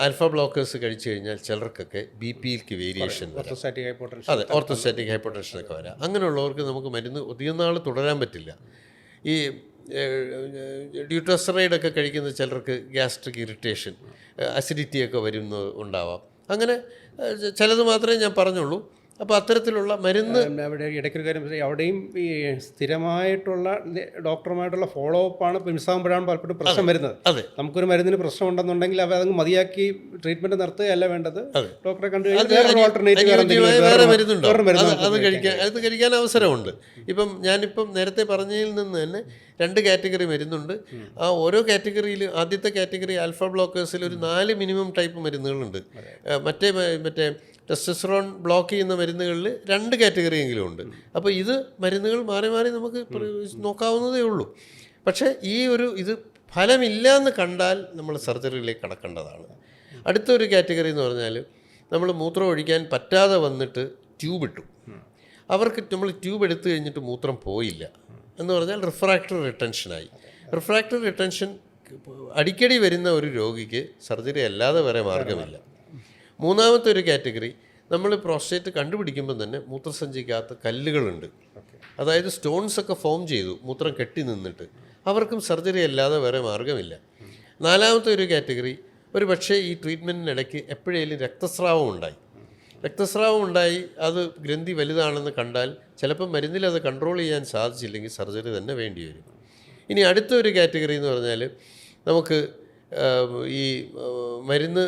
ആൽഫ ബ്ലോക്കേഴ്സ് കഴിച്ചു കഴിഞ്ഞാൽ ചിലർക്കൊക്കെ BP-ക്ക് വേരിയേഷൻ വരാം. അതെ, ഓർത്തോസ്റ്റാറ്റിക് ഹൈപ്പോടെൻഷനൊക്കെ വരാം. അങ്ങനെയുള്ളവർക്ക് നമുക്ക് മരുന്ന് അധികം നാൾ തുടരാൻ പറ്റില്ല. ഈ ഡ്യൂട്രോസ്റ്ററൈഡൊക്കെ കഴിക്കുന്ന ചിലർക്ക് ഗ്യാസ്ട്രിക് ഇറിറ്റേഷൻ, അസിഡിറ്റിയൊക്കെ ഉണ്ടാവാം. അങ്ങനെ ചിലത് മാത്രമേ ഞാൻ പറഞ്ഞുള്ളൂ. അപ്പോൾ അത്തരത്തിലുള്ള മരുന്ന് അവിടെ ഇടയ്ക്കൊരു കാര്യം, അവിടെയും ഈ സ്ഥിരമായിട്ടുള്ള ഡോക്ടറുമായിട്ടുള്ള ഫോളോ അപ്പാണ് മിസ്സാകുമ്പോഴാണ് പലപ്പോഴും പ്രശ്നം വരുന്നത്. അതെ, നമുക്കൊരു മരുന്നിന് പ്രശ്നം ഉണ്ടെന്നുണ്ടെങ്കിൽ അതങ്ങ് മതിയാക്കി ട്രീറ്റ്മെന്റ് നിർത്തുകയല്ല വേണ്ടത്. ഡോക്ടറെ കണ്ടു വേറെ മരുന്നുണ്ടോ അത് കഴിക്കാൻ അവസരമുണ്ട്. ഞാനിപ്പം നേരത്തെ പറഞ്ഞതിൽ നിന്ന് തന്നെ 2 കാറ്റഗറി മരുന്നുണ്ട്. ആ ഓരോ കാറ്റഗറിയിൽ ആദ്യത്തെ കാറ്റഗറി ആൽഫ ബ്ലോക്കേഴ്സിൽ ഒരു 4 മിനിമം ടൈപ്പ് മരുന്നുകളുണ്ട്. മറ്റേ ടെസ്റ്റോസ്റ്ററോൺ ബ്ലോക്ക് ചെയ്യുന്ന മരുന്നുകളിൽ 2 കാറ്റഗറിയെങ്കിലും ഉണ്ട്. അപ്പോൾ ഇത് മരുന്നുകൾ മാറി മാറി നമുക്ക് നോക്കാവുന്നതേ ഉള്ളൂ. പക്ഷേ ഇത് ഫലമില്ല എന്ന് കണ്ടാൽ നമ്മൾ സർജറിയിലേക്ക് കടക്കേണ്ടതാണ്. അടുത്തൊരു കാറ്റഗറി എന്ന് പറഞ്ഞാൽ നമ്മൾ മൂത്രം ഒഴിക്കാൻ പറ്റാതെ വന്നിട്ട് ട്യൂബ് ഇട്ടു. അവർക്ക് നമ്മൾ ട്യൂബ് എടുത്തു കഴിഞ്ഞിട്ട് മൂത്രം പോയില്ല എന്ന് പറഞ്ഞാൽ റിഫ്രാക്ടറി റിട്ടൻഷനായി. റിഫ്രാക്ടറി റിട്ടൻഷൻ അടിക്കടി വരുന്ന ഒരു രോഗിക്ക് സർജറി അല്ലാതെ വേറെ മാർഗമില്ല. മൂന്നാമത്തെ ഒരു കാറ്റഗറി, നമ്മൾ പ്രോസ്റ്റേറ്റ് കണ്ടുപിടിക്കുമ്പോൾ തന്നെ മൂത്രസഞ്ചിക്കകത്ത് കല്ലുകളുണ്ട്, അതായത് സ്റ്റോൺസ് ഒക്കെ ഫോം ചെയ്തു മൂത്രം കെട്ടി നിന്നിട്ട്. അവർക്കും സർജറി അല്ലാതെ വേറെ മാർഗമില്ല. നാലാമത്തെ ഒരു കാറ്റഗറി, ഒരു പക്ഷേ ഈ ട്രീറ്റ്മെൻറ്റിനിടയ്ക്ക് എപ്പോഴേലും രക്തസ്രാവം ഉണ്ടായി അത് ഗ്രന്ഥി വലുതാണെന്ന് കണ്ടാൽ ചിലപ്പോൾ മരുന്നിൽ അത് കൺട്രോൾ ചെയ്യാൻ സാധിച്ചില്ലെങ്കിൽ സർജറി തന്നെ വേണ്ടി വരും. ഇനി അടുത്ത ഒരു കാറ്റഗറി എന്ന് പറഞ്ഞാൽ നമുക്ക് ഈ മരുന്ന്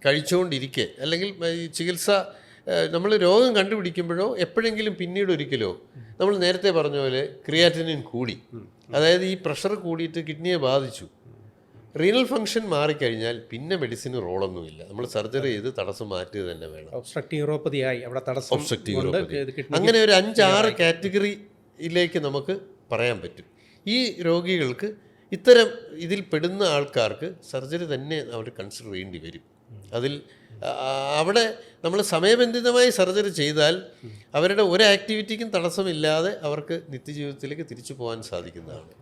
കഴിച്ചുകൊണ്ടിരിക്കെ, അല്ലെങ്കിൽ ഈ ചികിത്സ നമ്മൾ രോഗം കണ്ടുപിടിക്കുമ്പോഴോ എപ്പോഴെങ്കിലും പിന്നീട് ഒരിക്കലോ നമ്മൾ നേരത്തെ പറഞ്ഞ പോലെ ക്രിയാറ്റിനിൻ കൂടി, അതായത് ഈ പ്രഷർ കൂടിയിട്ട് കിഡ്നിയെ ബാധിച്ചു, റീനൽ ഫംഗ്ഷൻ മാറിക്കഴിഞ്ഞാൽ പിന്നെ മെഡിസിന് റോളൊന്നുമില്ല. നമ്മൾ സർജറി ചെയ്ത് തടസ്സം മാറ്റുക തന്നെ വേണം. ഒബ്സ്ട്രക്റ്റീവ് ന്യൂറോപ്പതിയായി അവിടെ തടസ്സം. Obstructive neuropathy. അങ്ങനെ ഒരു 5-6 കാറ്റഗറിയിലേക്ക് നമുക്ക് പറയാൻ പറ്റും. ഈ രോഗികൾക്ക് ഇതിൽ പെടുന്ന ആൾക്കാർക്ക് സർജറി തന്നെ അവർ കൺസിഡർ ചെയ്യേണ്ടി വരും. അവിടെ നമ്മൾ സമയബന്ധിതമായി സർജറി ചെയ്താൽ അവരുടെ ഒരു ആക്ടിവിറ്റിക്കും തടസ്സമില്ലാതെ അവർക്ക് നിത്യജീവിതത്തിലേക്ക് തിരിച്ചു പോകാൻ സാധിക്കുന്നതാണ്.